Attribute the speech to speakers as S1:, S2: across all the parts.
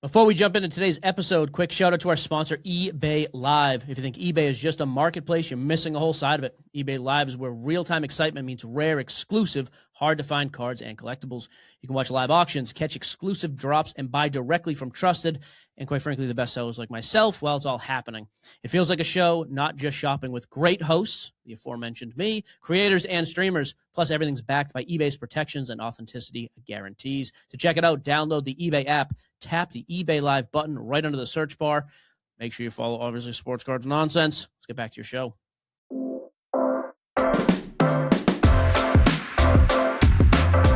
S1: Before we jump into today's episode, quick shout out to our sponsor, eBay Live. If you think eBay is just a marketplace, you're missing a whole side of it. eBay Live is where real-time excitement meets rare, exclusive, hard-to-find cards and collectibles. You can watch live auctions, catch exclusive drops, and buy directly from trusted and, quite frankly, the best sellers like myself while it's all happening. It feels like a show, not just shopping, with great hosts, the aforementioned me, creators, and streamers. Plus, everything's backed by eBay's protections and authenticity guarantees. To check it out, download the eBay app, tap the eBay Live button right under the search bar. Make sure you follow, obviously, Sports Cards Nonsense. Let's get back to your show.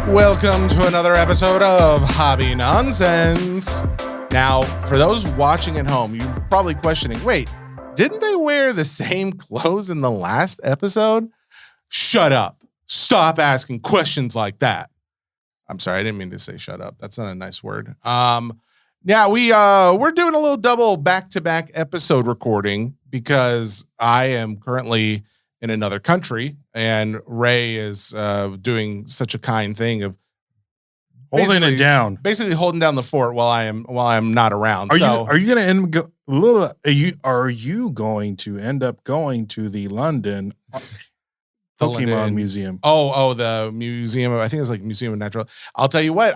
S2: Welcome to another episode of Hobby Nonsense. Now, for those watching at home, you're probably questioning, wait, didn't they wear the same clothes in the last episode? Shut up. Stop asking questions like that. I'm sorry, I didn't mean to say shut up. That's not a nice word. Yeah, we're doing a little double back-to-back episode recording because I am currently in another country, and Ray is doing such a kind thing of
S3: holding it down,
S2: basically holding down the fort while I'm not around.
S3: Are you going to end up going to the London Pokemon Museum?
S2: Oh, the museum. I think it's like Museum of Natural. I'll tell you what,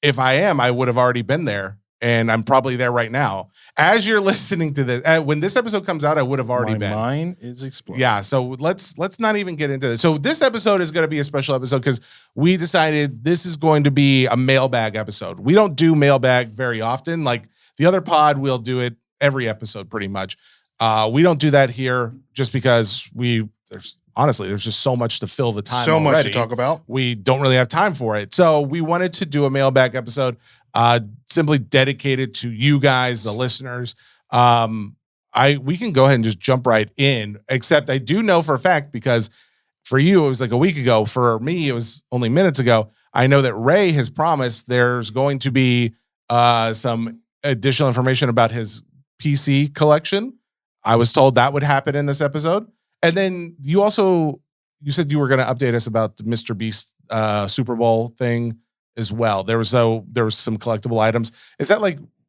S2: if I would have already been there, and I'm probably there right now. As you're listening to this, when this episode comes out, I would have already been.
S3: Mine is exploding.
S2: Yeah, so let's not even get into this. So this episode is going to be a special episode because we decided this is going to be a mailbag episode. We don't do mailbag very often. Like the other pod, we'll do it every episode pretty much. We don't do that here just because there's just so much to fill the time.
S3: So
S2: already.
S3: much to talk about.
S2: We don't really have time for it. So we wanted to do a mailbag episode, simply dedicated to you guys, the listeners. We can go ahead and just jump right in, except I do know for a fact, because for you, it was like a week ago. For me, it was only minutes ago. I know that Ray has promised there's going to be some additional information about his PC collection. I was told that would happen in this episode. And then you said you were going to update us about the Mr. Beast Super Bowl thing as well. There was some collectible items. Is that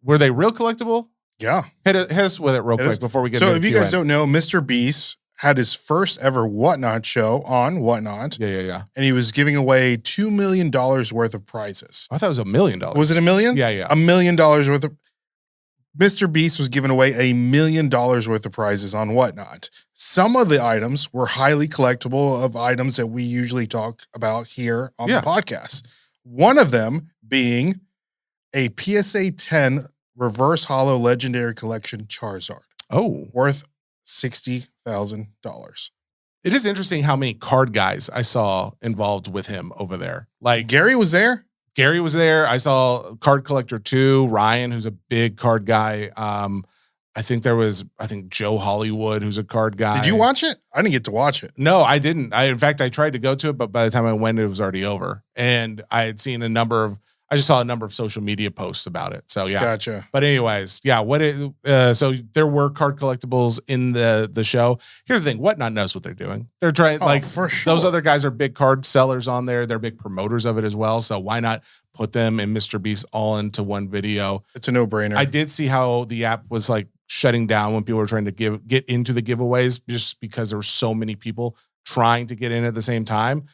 S2: were they real collectible?
S3: Yeah.
S2: Hit us with it real quick before we get into
S3: So if you guys don't know, Mr. Beast had his first ever Whatnot show on Whatnot.
S2: Yeah.
S3: And he was giving away $2 million worth of prizes.
S2: I thought it was $1 million.
S3: Was it $1 million?
S2: Yeah.
S3: $1 million worth of... Mr. Beast was giving away $1 million worth of prizes on Whatnot. Some of the items were highly collectible of items that we usually talk about here on the podcast. One of them being a PSA 10 Reverse Hollow Legendary Collection Charizard.
S2: Oh.
S3: Worth $60,000.
S2: It is interesting how many card guys I saw involved with him over there. Like
S3: Gary was there.
S2: I saw Card Collector 2, Ryan, who's a big card guy. I think Joe Hollywood, who's a card guy.
S3: Did you watch it? I didn't get to watch it.
S2: No, I didn't. In fact, I tried to go to it, but by the time I went, it was already over. And I had seen I just saw a number of social media posts about it. So yeah.
S3: Gotcha.
S2: But anyways, yeah, so there were card collectibles in the show. Here's the thing, Whatnot knows what they're doing. They're trying,
S3: for sure.
S2: Those other guys are big card sellers on there. They're big promoters of it as well. So why not put them and Mr. Beast all into one video?
S3: It's a no-brainer.
S2: I did see how the app was shutting down when people were trying to get into the giveaways, just because there were so many people trying to get in at the same time.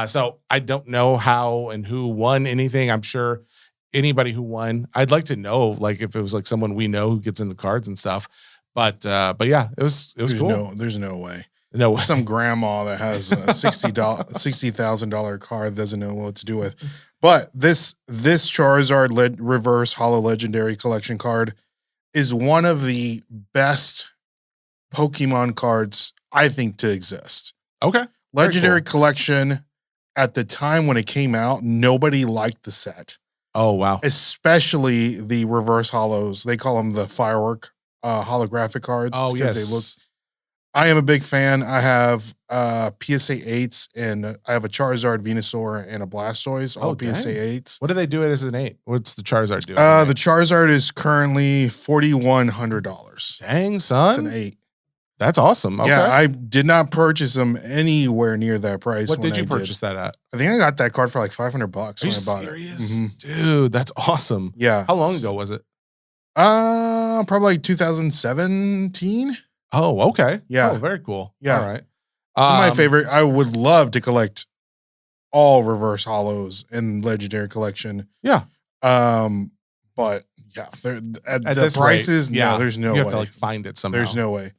S2: So I don't know how and who won anything. I'm sure anybody who won, I'd like to know, if it was someone we know who gets into cards and stuff. But yeah, it was cool.
S3: There's no way.
S2: No way.
S3: Some grandma that has a $60,000 card doesn't know what to do with. But this Charizard Reverse Hollow Legendary Collection card is one of the best Pokemon cards, I think, to exist.
S2: Okay.
S3: Legendary Collection, at the time when it came out, nobody liked the set.
S2: Oh, wow.
S3: Especially the reverse hollows. They call them the firework holographic cards.
S2: Oh, yes.
S3: They look. I am a big fan. I have PSA 8s, and I have a Charizard, Venusaur, and a Blastoise, all PSA 8s.
S2: What do they do it as an 8? What's the Charizard do?
S3: The Charizard is currently $4,100.
S2: Dang, son.
S3: It's an 8.
S2: That's awesome. Okay.
S3: Yeah, I did not purchase them anywhere near that price.
S2: What did you purchase that at?
S3: I think I got that card for like $500
S2: Are
S3: when
S2: you
S3: I bought
S2: serious?
S3: it.
S2: Dude, that's awesome.
S3: Yeah.
S2: How long ago was it?
S3: Probably like 2017.
S2: Oh, okay.
S3: Yeah.
S2: Oh, very cool.
S3: Yeah.
S2: All right.
S3: It's my favorite. I would love to collect all reverse hollows in Legendary Collection.
S2: Yeah.
S3: But yeah, at the
S2: this
S3: prices,
S2: rate, yeah,
S3: no, there's no way.
S2: You have to like find it somehow.
S3: There's no way.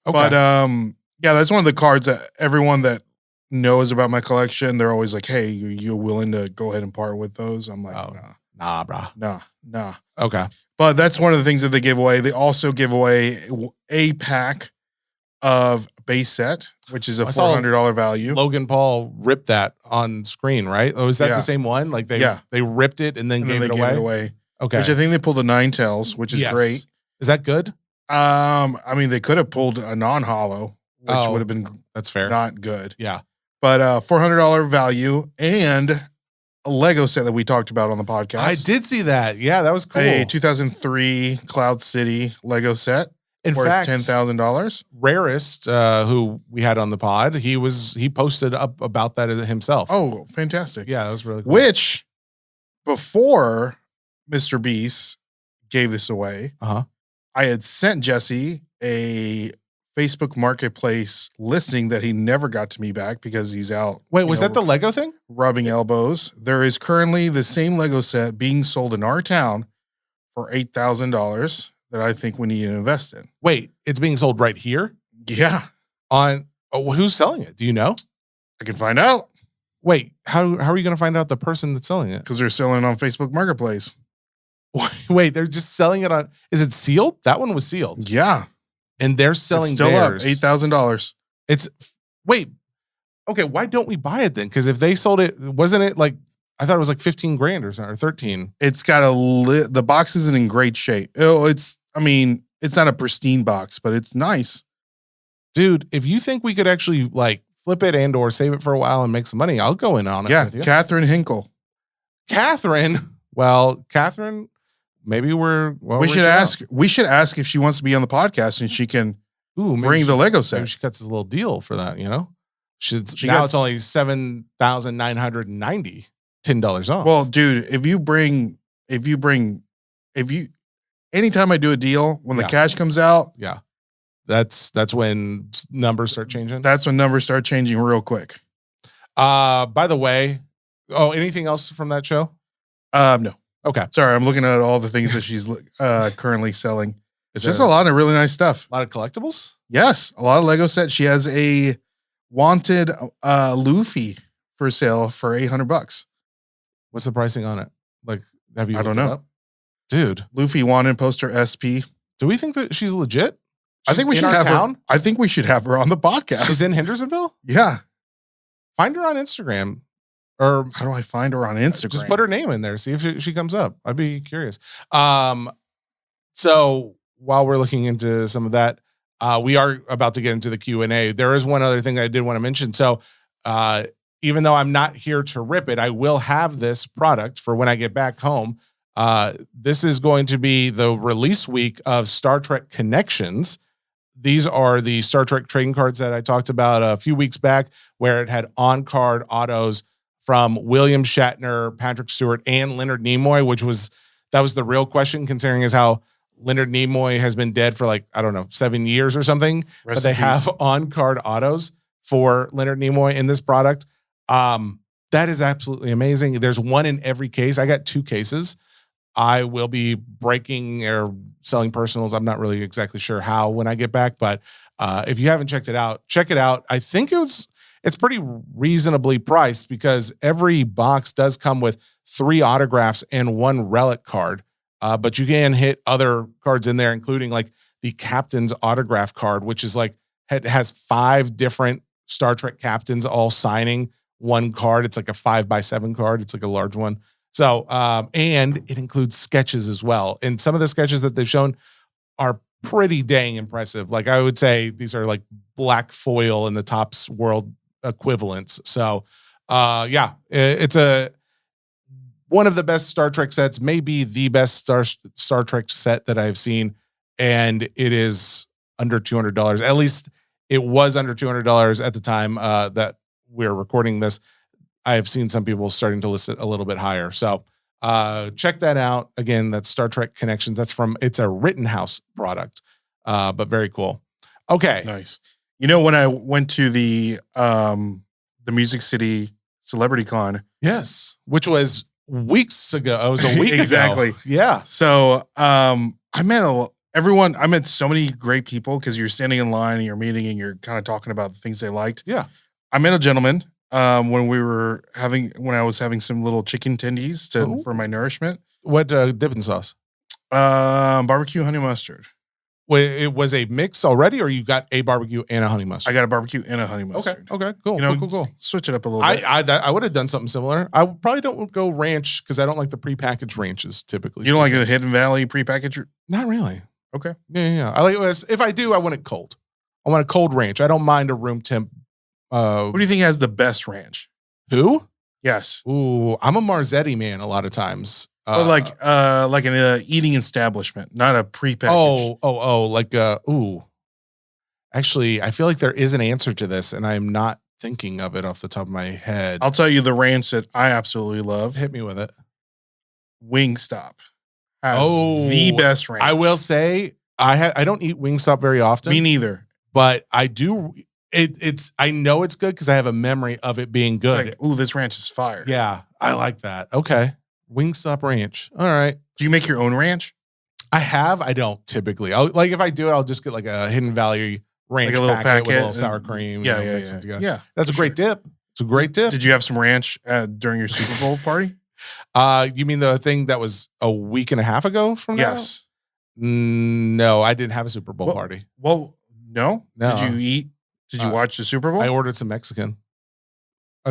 S2: Okay.
S3: But yeah, that's one of the cards that everyone that knows about my collection, they're always like, "Hey, you're willing to go ahead and part with those?" I'm like,
S2: nah, bro.
S3: Nah.
S2: Okay.
S3: But that's one of the things that they give away. They also give away a pack of base set, which is a $400 value.
S2: Logan Paul ripped that on screen, right? Oh, is that the same one? Like they ripped it and then gave it away? Okay.
S3: Which I think they pulled a 9 tails, which is great.
S2: Is that good?
S3: I mean, they could have pulled a non-hollow, which would have been
S2: that's fair.
S3: Not good.
S2: Yeah.
S3: But $400 value and a Lego set that we talked about on the podcast.
S2: I did see that. Yeah, that was cool.
S3: A 2003 Cloud City Lego set.
S2: In fact,
S3: $10,000.
S2: Rarest, who we had on the pod, he posted up about that himself.
S3: Oh, fantastic.
S2: Yeah, that was really cool.
S3: Which, before Mr. Beast gave this away, I had sent Jesse a Facebook Marketplace listing that he never got to me back because he's out.
S2: Wait, was that the Lego thing?
S3: Rubbing elbows. There is currently the same Lego set being sold in our town for $8,000 that I think we need to invest in.
S2: Wait, it's being sold right here?
S3: Yeah.
S2: Who's selling it? Do you know?
S3: I can find out.
S2: Wait, how are you going to find out the person that's selling it?
S3: Because they're selling it on Facebook Marketplace.
S2: Wait, they're just selling it on. Is it sealed? That one was sealed.
S3: Yeah.
S2: And they're selling
S3: still
S2: theirs.
S3: Up $8,000.
S2: Okay, why don't we buy it then? Because if they sold it, wasn't it like, I thought it was like 15 grand or something, or 13.
S3: It's got the box isn't in great shape. It's not a pristine box, but it's nice.
S2: Dude, if you think we could actually like flip it and or save it for a while and make some money, I'll go in on it.
S3: Yeah, Catherine Hinkle.
S2: Catherine, maybe we
S3: should ask if she wants to be on the podcast and she can bring the Lego set.
S2: Maybe she cuts a little deal for that, it's only $7,990. $10 off.
S3: Well, dude, anytime I do a deal, when the cash comes out,
S2: that's when numbers start changing.
S3: That's when numbers start changing real quick.
S2: By the way, anything else from that show?
S3: No.
S2: Okay.
S3: Sorry, I'm looking at all the things that she's currently selling. It's just a lot of really nice stuff.
S2: A lot of collectibles?
S3: Yes, a lot of Lego sets. She has a wanted Luffy for sale for $800.
S2: What's the pricing on it? Like, have you?
S3: I don't know,
S2: dude.
S3: Luffy wanted poster SP.
S2: Do we think that she's legit?
S3: I think we should have her. I think we should have her on the podcast.
S2: She's in Hendersonville.
S3: Yeah,
S2: find her on Instagram. Or
S3: how do I find her on Instagram?
S2: Just put her name in there. See if she comes up. I'd be curious. So while we're looking into some of that, we are about to get into the Q&A. There is one other thing that I did want to mention. So even though I'm not here to rip it, I will have this product for when I get back home. This is going to be the release week of Star Trek Connections. These are the Star Trek trading cards that I talked about a few weeks back, where it had on-card autos from William Shatner, Patrick Stewart, and Leonard Nimoy, that was the real question, considering as how Leonard Nimoy has been dead for 7 years or something. But they have on-card autos for Leonard Nimoy in this product. That is absolutely amazing. There's one in every case. I got 2 cases. I will be breaking or selling personals. I'm not really exactly sure how when I get back, but if you haven't checked it out, check it out. I think it's pretty reasonably priced because every box does come with 3 autographs and 1 relic card. But you can hit other cards in there, including like the captain's autograph card, which is it has 5 different Star Trek captains all signing 1 card. It's like a 5x7 card. It's like a large one. So, and it includes sketches as well. And some of the sketches that they've shown are pretty dang impressive. Like I would say these are like black foil in the Topps World equivalents. So, it's one of the best Star Trek sets, maybe the best Star Trek set that I've seen. And it is under $200. At least it was under $200 at the time that we're recording this. I have seen some people starting to list it a little bit higher. So check that out. Again, that's Star Trek Connections. It's a Rittenhouse product, but very cool. Okay.
S3: Nice. You know, when I went to the Music City Celebrity Con.
S2: Yes. Which was weeks ago. It was a week
S3: exactly.
S2: ago. Yeah.
S3: So I met so many great people because you're standing in line and you're meeting and you're kind of talking about the things they liked.
S2: Yeah.
S3: I met a gentleman when I was having some little chicken tendies for my nourishment.
S2: What dipping sauce?
S3: Barbecue honey mustard.
S2: Wait, it was a mix already, or you got a barbecue and a honey mustard?
S3: I got a barbecue and a honey mustard.
S2: Okay, cool.
S3: You know,
S2: cool.
S3: Switch it up a little bit.
S2: I would have done something similar. I probably don't go ranch because I don't like the prepackaged ranches typically.
S3: You don't like the Hidden Valley prepackaged?
S2: Not really.
S3: Okay.
S2: Yeah. I like it. If I do, I want it cold. I want a cold ranch. I don't mind a room temp.
S3: Who do you think has the best ranch?
S2: Who?
S3: Yes.
S2: Ooh, I'm a Marzetti man a lot of times.
S3: But like an eating establishment, not a prepackaged.
S2: Ooh. Actually, I feel like there is an answer to this, and I'm not thinking of it off the top of my head.
S3: I'll tell you the ranch that I absolutely love.
S2: Hit me with it.
S3: Wingstop has the best ranch.
S2: I will say I don't eat Wingstop very often.
S3: Me neither.
S2: But I do. I know it's good because I have a memory of it being good.
S3: It's like, ooh, this ranch is fire.
S2: Yeah, I like that. Okay. Wingstop ranch. All right.
S3: Do you make your own ranch?
S2: I don't typically. If I do it, I'll just get like a Hidden Valley ranch, like a little packet with a little sour cream.
S3: Yeah.
S2: That's a great dip. It's a great dip.
S3: Did you have some ranch during your Super Bowl party?
S2: You mean the thing that was a week and a half ago from now?
S3: Yes.
S2: No, I didn't have a Super Bowl party.
S3: Well, no.
S2: No.
S3: Did you eat? Did you watch the Super Bowl?
S2: I ordered some Mexican.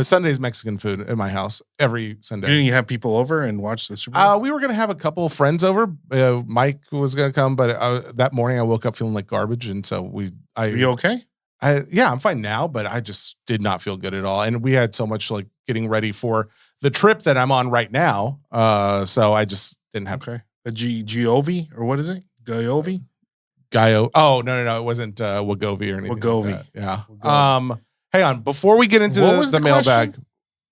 S2: Sunday's Mexican food in my house every Sunday.
S3: Didn't you have people over and watch the Super Bowl?
S2: We were going to have a couple of friends over. Mike was going to come, but that morning I woke up feeling like garbage. And so
S3: Are you okay?
S2: Yeah, I'm fine now, but I just did not feel good at all. And we had so much like getting ready for the trip that I'm on right now. So I just didn't have.
S3: Okay. A Giovi or what is it? Giovi?
S2: Oh, no. It wasn't Wagovi or anything.
S3: Wagovi.
S2: Like that. Yeah. Hang on. Before we get into the mailbag,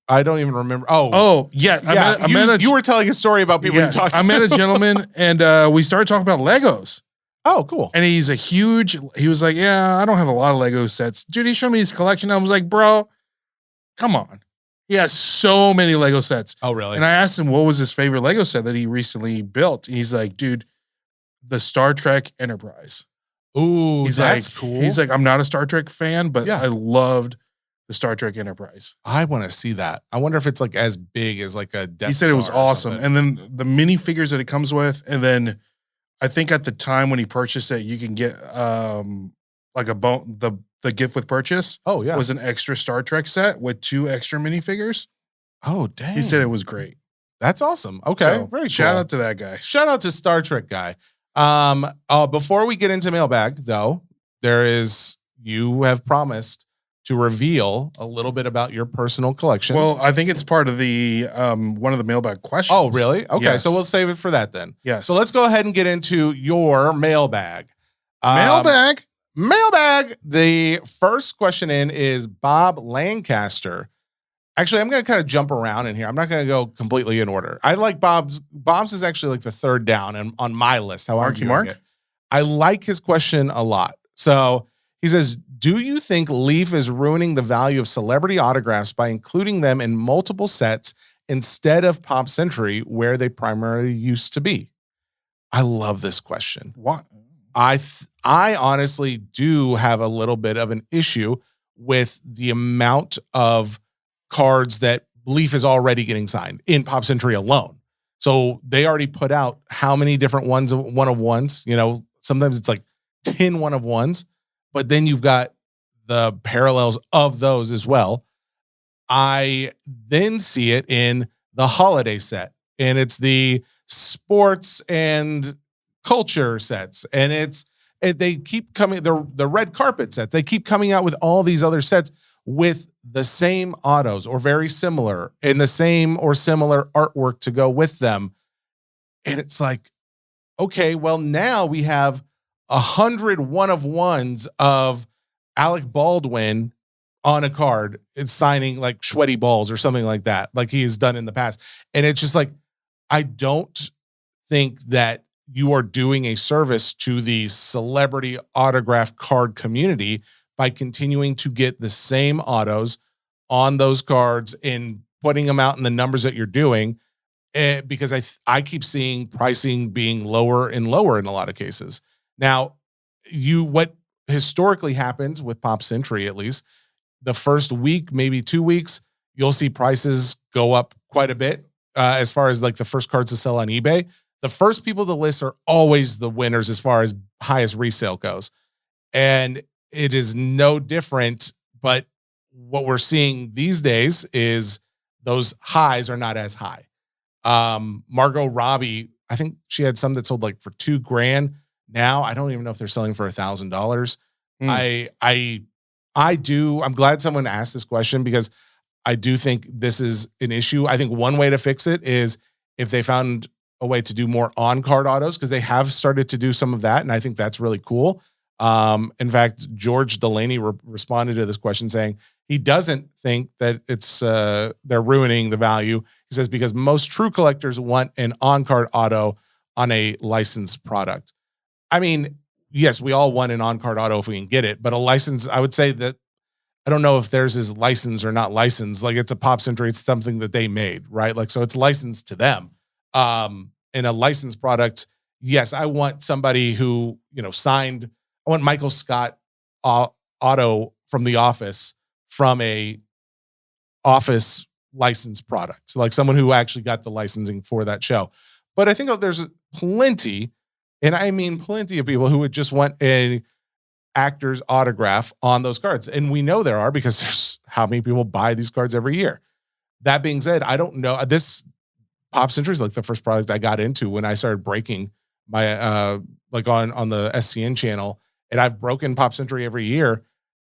S2: I don't even remember.
S3: Yeah.
S2: You were telling a story about people you talked to.
S3: I met a gentleman and we started talking about Legos.
S2: Oh, cool.
S3: And he was like, yeah, I don't have a lot of Lego sets. Dude, he showed me his collection. I was like, bro, come on. He has so many Lego sets.
S2: Oh, really?
S3: And I asked him what was his favorite Lego set that he recently built. And he's like, dude, the Star Trek Enterprise.
S2: Ooh, that's cool.
S3: He's like, I'm not a Star Trek fan, but I loved the Star Trek Enterprise.
S2: I want to see that. I wonder if it's like as big as like a Death
S3: He said it was
S2: Star or
S3: awesome.
S2: something.
S3: And then the minifigures that it comes with, and then I think at the time when he purchased it, you can get like the gift with purchase.
S2: Oh, yeah.
S3: Was an extra Star Trek set with 2 extra minifigures.
S2: Oh, dang.
S3: He said it was great.
S2: That's awesome. Okay.
S3: So,
S2: very cool.
S3: Shout out to that guy.
S2: Shout out to Star Trek guy. Before we get into mailbag, though, you have promised to reveal a little bit about your personal collection.
S3: Well, I think it's part of the one of the mailbag questions.
S2: Oh, really? Okay,
S3: yes.
S2: So we'll save it for that then.
S3: Yes.
S2: So let's go ahead and get into your mailbag.
S3: Mailbag.
S2: The first question in is Bob Lancaster. Actually, I'm going to kind of jump around in here. I'm not going to go completely in order. I like Bob's. Bob's is actually like the third down on my list. How I'm viewing it. I like his question a lot. So he says, do you think Leaf is ruining the value of celebrity autographs by including them in multiple sets instead of Pop Century, where they primarily used to be? I love this question.
S3: What?
S2: I honestly do have a little bit of an issue with the amount of cards that Leaf is already getting signed in Pop Century alone. So they already put out how many different one of ones, sometimes it's like 10 one of ones, but then you've got the parallels of those as well. I then see it in the holiday set, and it's the sports and culture sets, and they keep coming, the red carpet sets, they keep coming out with all these other sets with the same autos or very similar and the same or similar artwork to go with them. And it's like, okay, well, now we have 100 one-of-ones of Alec Baldwin on a card. It's signing like sweaty balls or something like that, like he has done in the past. And it's just like, I don't think that you are doing a service to the celebrity autograph card community by continuing to get the same autos on those cards and putting them out in the numbers that you're doing. Because I keep seeing pricing being lower and lower in a lot of cases. Now, what historically happens with Pop Century, at least the first week, maybe 2 weeks, you'll see prices go up quite a bit as far as like the first cards to sell on eBay. The first people to list are always the winners as far as highest resale goes. And it is no different, but what we're seeing these days is those highs are not as high. Margot Robbie, I think she had some that sold like for $2,000. Now I don't even know if they're selling for $1,000. I'm glad someone asked this question because I do think this is an issue. I think one way to fix it is if they found a way to do more on-card autos, because they have started to do some of that, and I think that's really cool. In fact, George Delaney responded to this question saying he doesn't think that it's they're ruining the value. He says because most true collectors want an on-card auto on a licensed product. I mean, yes, we all want an on-card auto if we can get it, but a license, I would say that I don't know if theirs is licensed or not licensed. Like it's a Pop Century, it's something that they made, right? Like, so it's licensed to them. In a licensed product, yes, I want somebody who, signed, I want Michael Scott auto from The Office from a Office licensed product. So like someone who actually got the licensing for that show. But I think there's plenty, and I mean plenty of people who would just want a actor's autograph on those cards. And we know there are because there's how many people buy these cards every year. That being said, I don't know. This Pop Century is like the first product I got into when I started breaking my like on the SCN channel, and I've broken Pop Century every year,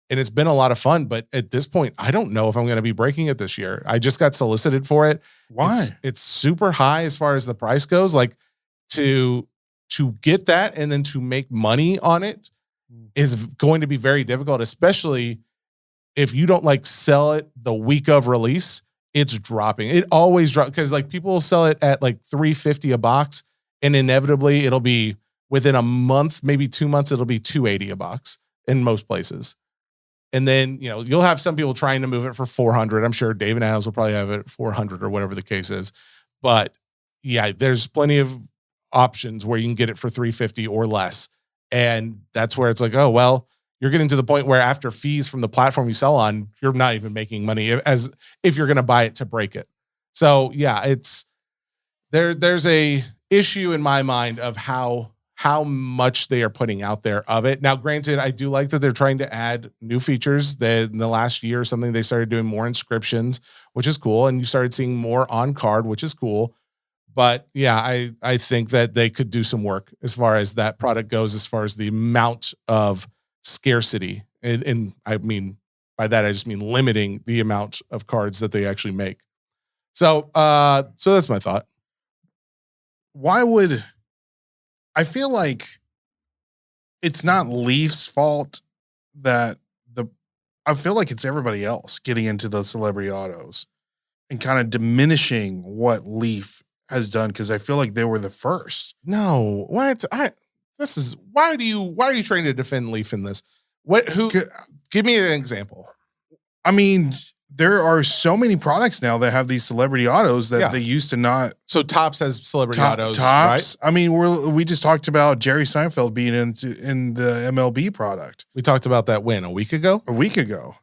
S2: and it's been a lot of fun. But at this point, I don't know if I'm going to be breaking it this year. I just got solicited for it.
S3: Why?
S2: It's super high as far as the price goes. Like to get that and then to make money on it is going to be very difficult, especially if you don't like sell it the week of release. It's dropping. It always drops because like people will sell it at like $350 a box, and inevitably it'll be within a month, maybe 2 months, it'll be $280 a box in most places. And then, you'll have some people trying to move it for $400. I'm sure David Adams will probably have it at $400 or whatever the case is. But yeah, there's plenty of options where you can get it for $350 or less. And that's where it's like, oh, well, you're getting to the point where after fees from the platform you sell on, you're not even making money as if you're going to buy it to break it. So yeah, it's there's a issue in my mind of how much they are putting out there of it. Now, granted, I do like that they're trying to add new features. That in the last year or something, they started doing more inscriptions, which is cool. And you started seeing more on card, which is cool. But yeah, I think that they could do some work as far as that product goes, as far as the amount of scarcity. And I mean, by that, I just mean limiting the amount of cards that they actually make. So that's my thought.
S3: Why would I feel like it's not Leaf's fault that I feel like it's everybody else getting into the celebrity autos and kind of diminishing what Leaf has done, because I feel like they were the first.
S2: No, what? Why are you trying to defend Leaf in this? Give me an example.
S3: I mean, there are so many products now that have these celebrity autos that they used to not.
S2: So Topps has celebrity autos,
S3: Topps,
S2: right?
S3: I mean, we just talked about Jerry Seinfeld being in the MLB product.
S2: We talked about that a week ago?
S3: A week ago.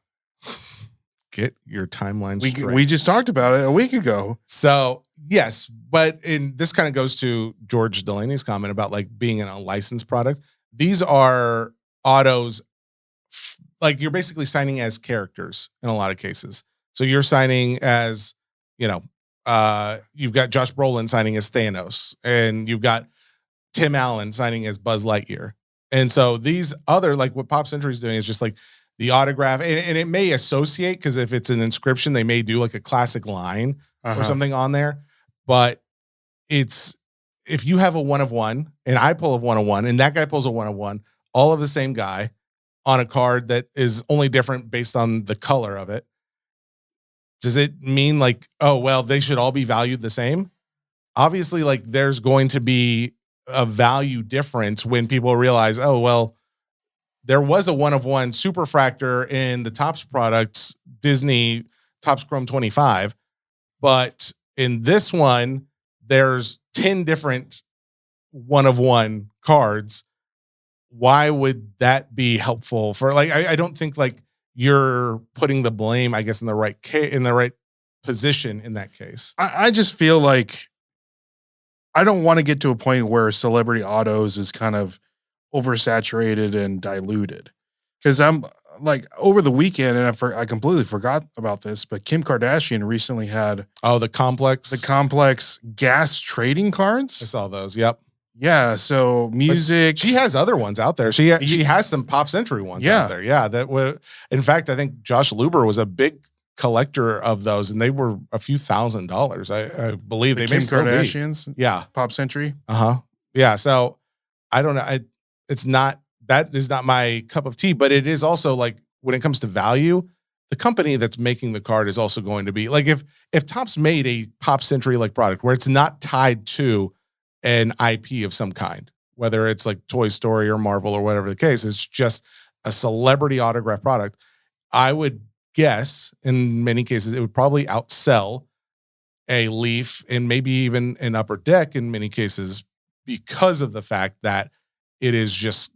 S2: Get your timeline straight.
S3: We just talked about it a week ago.
S2: So yes, but this kind of goes to George Delaney's comment about like being in a licensed product. These are autos, like you're basically signing as characters in a lot of cases. So you're signing as, you've got Josh Brolin signing as Thanos, and you've got Tim Allen signing as Buzz Lightyear. And so these other, like what Pop Century is doing is just like the autograph, and it may associate, because if it's an inscription, they may do like a classic line or something on there, but it's if you have a 1 of 1 and I pull a 1 of 1 and that guy pulls a 1 of 1, all of the same guy on a card that is only different based on the color of it, does it mean like, oh, well, they should all be valued the same? Obviously, like there's going to be a value difference when people realize, oh, well, there was a 1 of 1 superfractor in the Topps products, Disney Topps Chrome 25. But in this one, there's 10 different 1 of 1 cards. Why would that be helpful for like, I don't think like you're putting the blame, I guess, in the right position in that case.
S3: I just feel like I don't want to get to a point where celebrity autos is kind of oversaturated and diluted. Because I'm like over the weekend, and I completely forgot about this, but Kim Kardashian recently had
S2: the complex
S3: gas trading cards.
S2: I saw those. Yep.
S3: Yeah. So music.
S2: But she has other ones out there. She has some Pop Century ones out there. Yeah. In fact, I think Josh Luber was a big collector of those, and they were a few $1,000s. I believe they
S3: Kim
S2: may still
S3: Kardashians.
S2: Be. Yeah.
S3: Pop Century.
S2: Yeah. So I don't know. That is not my cup of tea, but it is also like when it comes to value, the company that's making the card is also going to be like, if Topps made a Pop Century like product where it's not tied to an IP of some kind, whether it's like Toy Story or Marvel or whatever the case, it's just a celebrity autograph product. I would guess in many cases, it would probably outsell a Leaf and maybe even an Upper Deck in many cases, because of the fact that it is just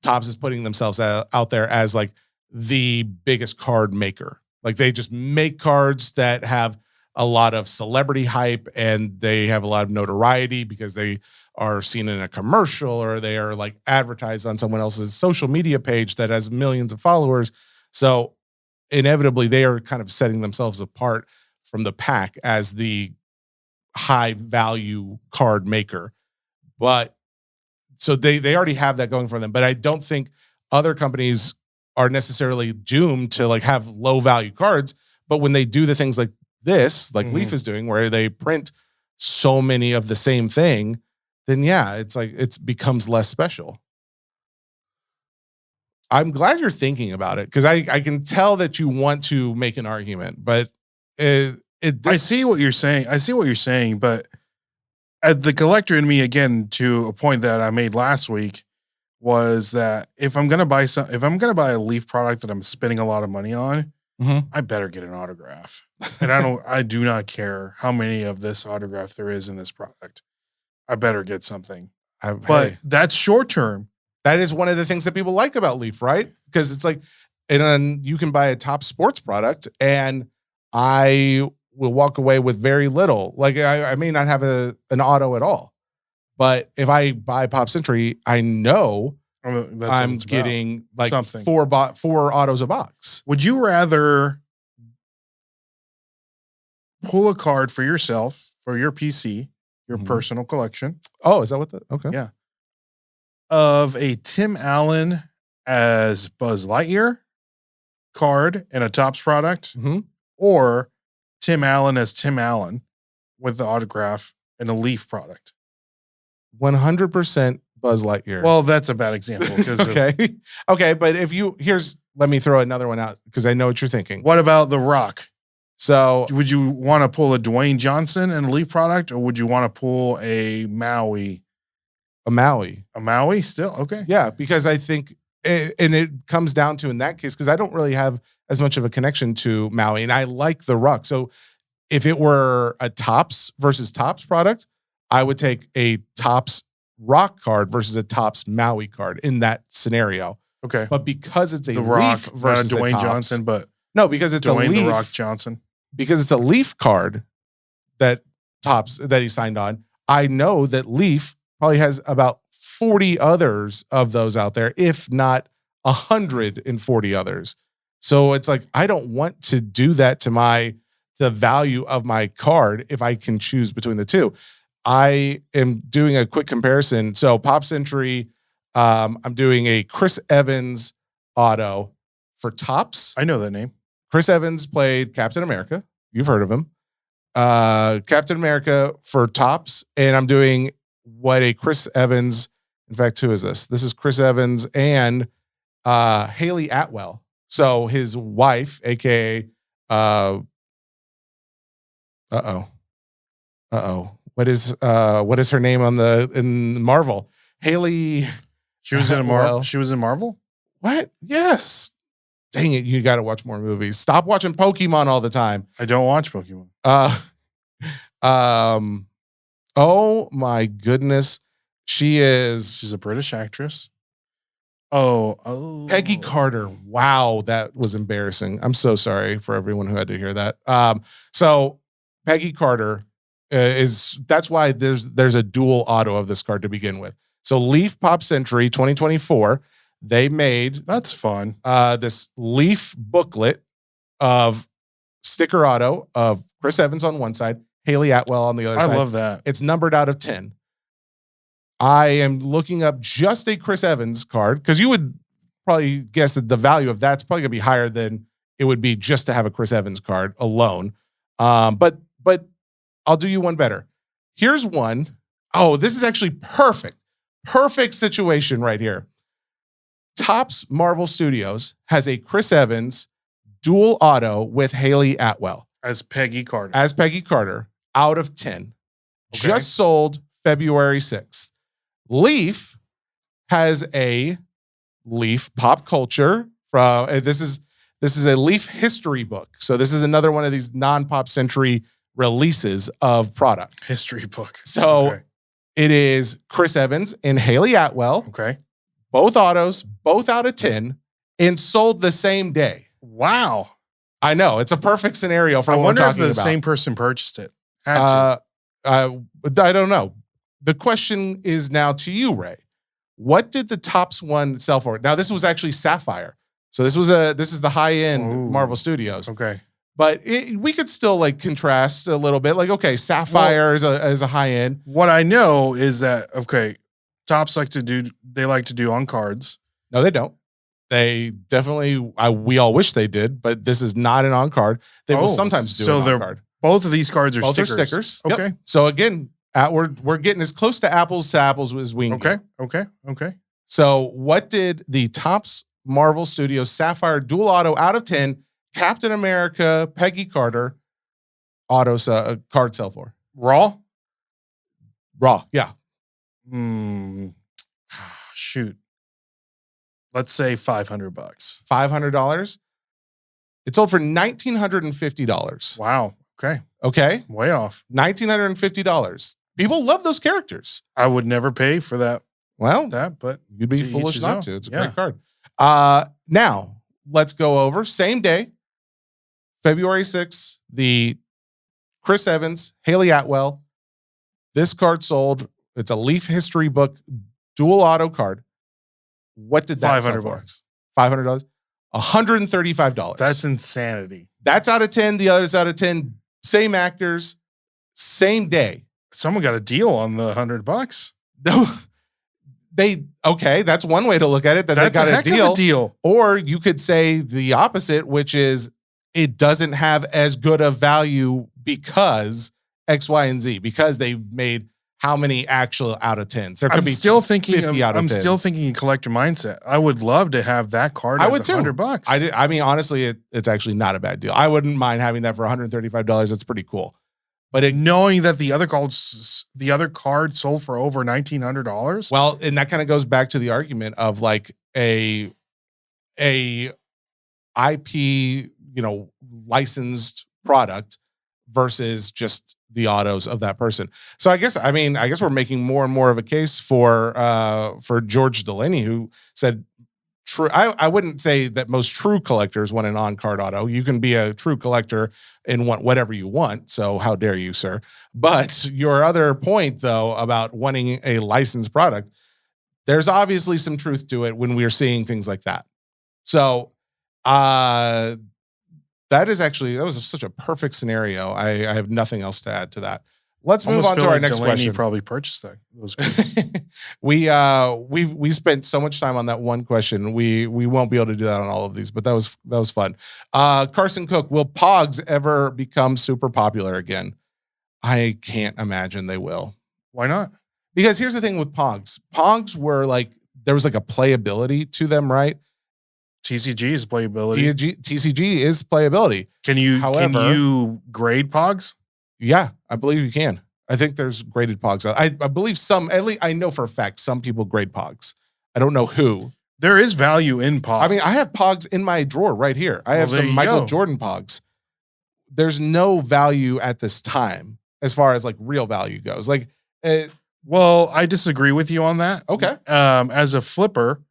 S2: Topps is putting themselves out there as like the biggest card maker. Like they just make cards that have a lot of celebrity hype and they have a lot of notoriety because they are seen in a commercial or they are like advertised on someone else's social media page that has millions of followers. So inevitably they are kind of setting themselves apart from the pack as the high value card maker. But so they already have that going for them, but I don't think other companies are necessarily doomed to like have low value cards. But when they do the things like this, like Leaf is doing, where they print so many of the same thing, then yeah, it's like, it becomes less special. I'm glad you're thinking about it because I can tell that you want to make an argument, but I
S3: see what you're saying, but the collector in me, again, to a point that I made last week, was that if I'm gonna buy a Leaf product that I'm spending a lot of money on, I better get an autograph. And I do not care how many of this autograph there is in this product. I better get something. But that's short term.
S2: That is one of the things that people like about Leaf, right? Because it's like, and you can buy a Top sports product, and I will walk away with very little. Like I may not have an auto at all, but if I buy Pop Century, I know I'm getting like something. four autos a box.
S3: Would you rather pull a card for yourself, for your PC, your personal collection?
S2: Oh, is that what okay.
S3: Yeah. Of a Tim Allen as Buzz Lightyear card in a Topps product, or Tim Allen as Tim Allen with the autograph in a Leaf product?
S2: 100% Buzz Lightyear.
S3: Well, that's a bad example.
S2: Okay. Okay. But let me throw another one out because I know what you're thinking.
S3: What about The Rock?
S2: So
S3: would you want to pull a Dwayne Johnson in a Leaf product, or would you want to pull a Maui?
S2: A Maui
S3: still? Okay.
S2: Yeah. Because I think, and it comes down to in that case, because I don't really have as much of a connection to Maui and I like The Rock. So if it were a Topps versus Topps product, I would take a Topps Rock card versus a Topps Maui card in that scenario.
S3: Okay.
S2: But because it's a
S3: The
S2: Leaf
S3: Rock
S2: versus
S3: Dwayne
S2: a Topps,
S3: Johnson, but
S2: no, because it's
S3: Dwayne
S2: a Leaf.
S3: The Rock Johnson.
S2: Because it's a Leaf card that Topps that he signed on. I know that Leaf probably has about 40 others of those out there, if not 140 others. So it's like, I don't want to do that to the value of my card if I can choose between the two. I am doing a quick comparison. So Pop Century, I'm doing a Chris Evans auto for Topps.
S3: I know that name.
S2: Chris Evans played Captain America. You've heard of him. Captain America for Topps. And I'm doing what a Chris Evans, in fact, who is this? This is Chris Evans and Haley Atwell. So his wife, aka what is her name in Marvel? Haley.
S3: She was in Marvel. She was in Marvel?
S2: What? Yes. Dang it, you got to watch more movies. Stop watching Pokemon all the time.
S3: I don't watch Pokemon.
S2: Oh my goodness. She's
S3: a British actress. Oh.
S2: Peggy Carter. Wow, that was embarrassing. I'm so sorry for everyone who had to hear that. So Peggy Carter that's why there's a dual auto of this card to begin with. So Leaf Pop Century 2024, they made
S3: that's fun.
S2: This Leaf booklet of sticker auto of Chris Evans on one side, Haley Atwell on the other side.
S3: I love that.
S2: It's numbered out of 10. I am looking up just a Chris Evans card because you would probably guess that the value of that's probably going to be higher than it would be just to have a Chris Evans card alone. But I'll do you one better. Here's one. Oh, this is actually perfect. Perfect situation right here. Topps Marvel Studios has a Chris Evans dual auto with Haley Atwell.
S3: As Peggy Carter.
S2: Out of 10.
S3: Okay.
S2: Just sold February 6th. Leaf has a Leaf Pop Culture from this is a Leaf history book. So this is another one of these non-Pop Century releases of product.
S3: History book.
S2: So it is Chris Evans and Haley Atwell.
S3: Okay.
S2: Both autos, both out of 10, and sold the same day.
S3: Wow.
S2: I know. It's a perfect scenario for what we're talking about. I wonder if
S3: the same person purchased it.
S2: I don't know. The question is now to you, Ray. What did the Topps one sell for? Now, this was actually Sapphire. So this is the high-end Marvel Studios.
S3: Okay.
S2: But we could still like contrast a little bit. Like, okay, Sapphire is a high-end.
S3: What I know is that, okay, Topps like to do on cards.
S2: No, they don't. They definitely, we all wish they did, but this is not an on card. They will sometimes do an on card.
S3: Both of these cards are
S2: both
S3: stickers.
S2: Are stickers.
S3: Okay.
S2: Yep. So again, we're getting as close to apples as we can get.
S3: Okay.
S2: So what did the Topps Marvel Studios Sapphire Dual Auto out of 10 Captain America Peggy Carter card sell for?
S3: Raw,
S2: yeah.
S3: Shoot. Let's say $500.
S2: $500. It sold for $1,950.
S3: Wow.
S2: Okay.
S3: Way off.
S2: $1,950. People love those characters.
S3: I would never pay for that.
S2: Well,
S3: but
S2: you'd be foolish not to. It's a great card. Now let's go over same day, February 6th, the Chris Evans, Haley Atwell. This card sold. It's a Leaf history book, dual auto card. What did that sell for? $500. $135.
S3: That's insanity.
S2: That's out of 10. The other's out of 10. Same actors, same day.
S3: Someone got a deal on the $100.
S2: No, that's one way to look at it. That
S3: that's
S2: they got
S3: a heck of a deal.
S2: Or you could say the opposite, which is it doesn't have as good a value because X, Y, and Z, because they made how many actual out of 10s? There could be
S3: still thinking
S2: 50 out of 10s.
S3: I'm still thinking collector mindset. I would love to have that card. I would too. $100.
S2: I mean, honestly, it's actually not a bad deal. I wouldn't mind having that for $135. That's pretty cool. But
S3: knowing that the other card sold for over $1,900.
S2: Well, and that kind of goes back to the argument of like a IP, licensed product versus just the autos of that person. So I guess we're making more and more of a case for George Delaney, who said true. I wouldn't say that most true collectors want an on-card auto. You can be a true collector and want whatever you want. So how dare you, sir? But your other point, though, about wanting a licensed product, there's obviously some truth to it when we are seeing things like that. So that was such a perfect scenario. I have nothing else to add to that. Let's move on to our next question.
S3: Probably purchased those.
S2: We spent so much time on that one question. We won't be able to do that on all of these, but that was fun. Carson Cook, will Pogs ever become super popular again? I can't imagine they will.
S3: Why not?
S2: Because here's the thing with Pogs. Pogs were like, there was like a playability to them, right?
S3: TCG is playability.
S2: TCG is playability.
S3: Can you grade Pogs?
S2: Yeah, I believe you can. I think there's graded Pogs. I believe some, at least I know for a fact, some people grade Pogs. I don't know who.
S3: There is value in Pogs.
S2: I mean, I have Pogs in my drawer right here. I have some Michael Jordan Pogs. There's no value at this time as far as like real value goes. Like,
S3: well, I disagree with you on that.
S2: Okay.
S3: As a flipper,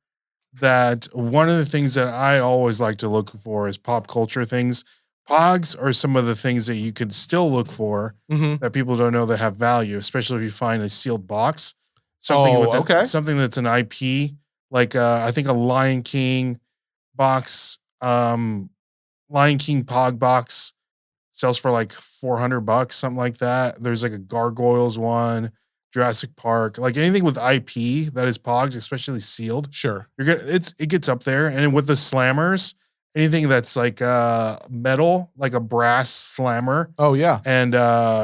S3: that one of the things that I always like to look for is pop culture things. Pogs are some of the things that you could still look for that people don't know that have value, especially if you find a sealed box. Something something that's an IP, like I think a Lion King box, Lion King Pog box sells for like $400, something like that. There's like a Gargoyles one, Jurassic Park, like anything with IP that is Pogs, especially sealed.
S2: Sure,
S3: it gets up there. And with the slammers, anything that's like metal, like a brass slammer.
S2: Oh yeah,
S3: and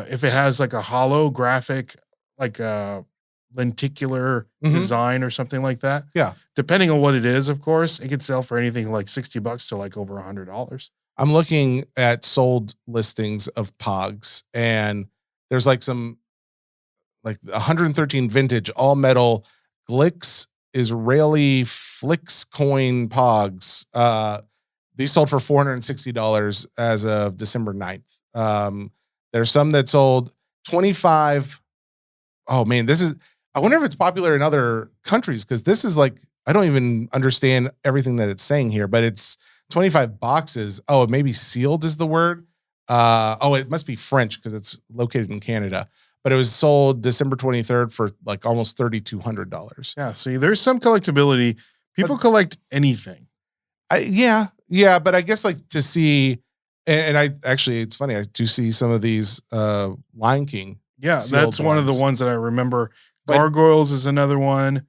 S3: if it has like a holographic, like a lenticular design or something like that.
S2: Yeah,
S3: depending on what it is, of course, it could sell for anything like $60 to like over $100.
S2: I'm looking at sold listings of Pogs, and there's like some like 113 vintage all metal Glix Israeli Flix coin Pogs. These sold for $460 as of December 9th. There's some that sold 25. Oh man, I wonder if it's popular in other countries, because this is like, I don't even understand everything that it's saying here, but it's 25 boxes. Oh, it may be sealed is the word. It must be French because it's located in Canada. But it was sold December 23rd for like almost $3,200.
S3: Yeah, see, there's some collectability. People collect anything.
S2: Yeah, but I guess like to see, and I actually, it's funny, I do see some of these Lion King.
S3: Yeah, that's one of the ones that I remember. Gargoyles is another one.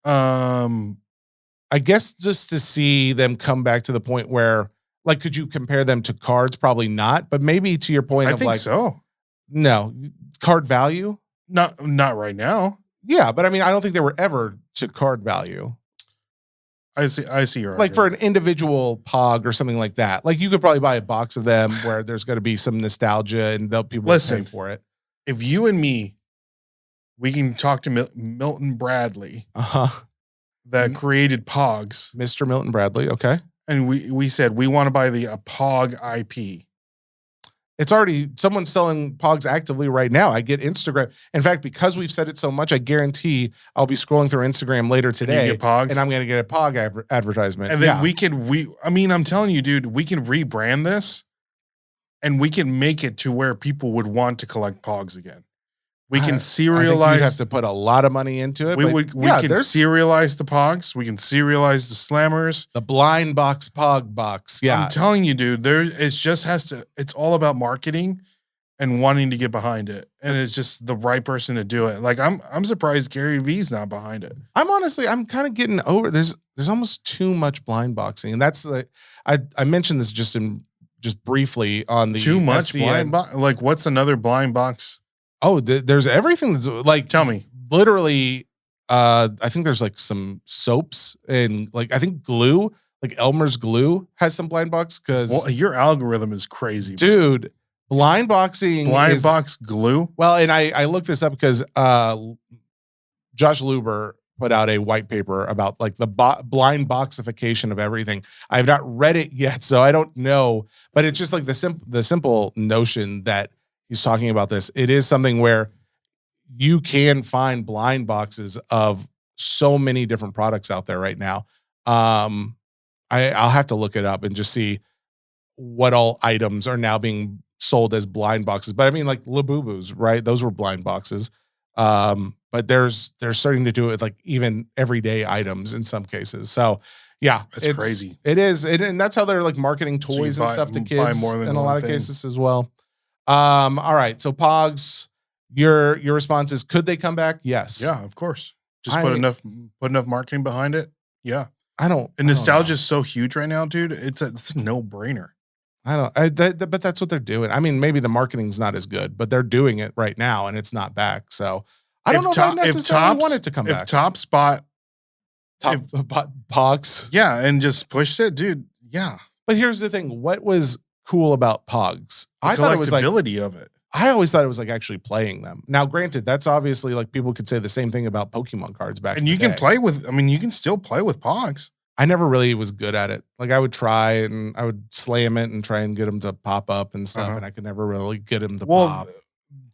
S2: I guess just to see them come back to the point where, like, could you compare them to cards? Probably not, but maybe to your point
S3: I think so.
S2: No, card value?
S3: Not right now.
S2: Yeah, but I mean, I don't think they were ever to card value.
S3: I see your
S2: like for an individual Pog or something like that. Like you could probably buy a box of them where there's going to be some nostalgia and people will pay for it.
S3: If you and me, we can talk to Milton Bradley, that created Pogs,
S2: Mr. Milton Bradley. Okay,
S3: and we said we want to buy the Pog IP.
S2: It's already, someone's selling Pogs actively right now. I get Instagram. In fact, because we've said it so much, I guarantee I'll be scrolling through Instagram later today
S3: and I'm
S2: going to get a Pog advertisement.
S3: And then I'm telling you, dude, we can rebrand this and we can make it to where people would want to collect Pogs again. We can serialize.
S2: You'd have to put a lot of money into it.
S3: We can serialize the Pogs. We can serialize the slammers.
S2: The blind box Pog box. Yeah.
S3: I'm telling you, dude, it's all about marketing and wanting to get behind it. And it's just the right person to do it. Like I'm surprised Gary V's not behind it.
S2: I'm kind of getting over there's almost too much blind boxing. And that's I mentioned this just briefly on the
S3: too much blind box. Like what's another blind box?
S2: Oh, there's everything that's like,
S3: tell me,
S2: literally. I think there's like some soaps and like, I think glue, like Elmer's glue has some blind box. Cause
S3: your algorithm is crazy,
S2: dude. Bro. Blind box
S3: glue.
S2: Well, and I looked this up because, Josh Luber put out a white paper about like the blind boxification of everything. I have not read it yet, so I don't know, but it's just like the simple notion that he's talking about this. It is something where you can find blind boxes of so many different products out there right now. I'll have to look it up and just see what all items are now being sold as blind boxes. But I mean, like Labubu's, right? Those were blind boxes. But they're starting to do it with like even everyday items in some cases. So yeah,
S3: it's crazy.
S2: It is. And that's how they're like marketing toys and stuff to kids in a lot of cases as well. All right. So Pogs, your response is, could they come back? Yes.
S3: Yeah, of course. Just put enough marketing behind it. Yeah.
S2: And
S3: nostalgia is so huge right now, dude. It's a no brainer.
S2: But that's what they're doing. I mean, maybe the marketing's not as good, but they're doing it right now and it's not back. So I don't know if I necessarily want it to come back.
S3: If Topps bought
S2: Pogs.
S3: Yeah, and just pushed it, dude. Yeah.
S2: But here's the thing. What was cool about Pogs?
S3: I thought it was like collectability of it.
S2: I always thought it was like actually playing them. Now, granted, that's obviously like people could say the same thing about Pokemon cards back.
S3: And you can play with, I mean, you can still play with Pogs.
S2: I never really was good at it. Like I would try and I would slam it and try and get them to pop up and stuff. And I could never really get them to pop.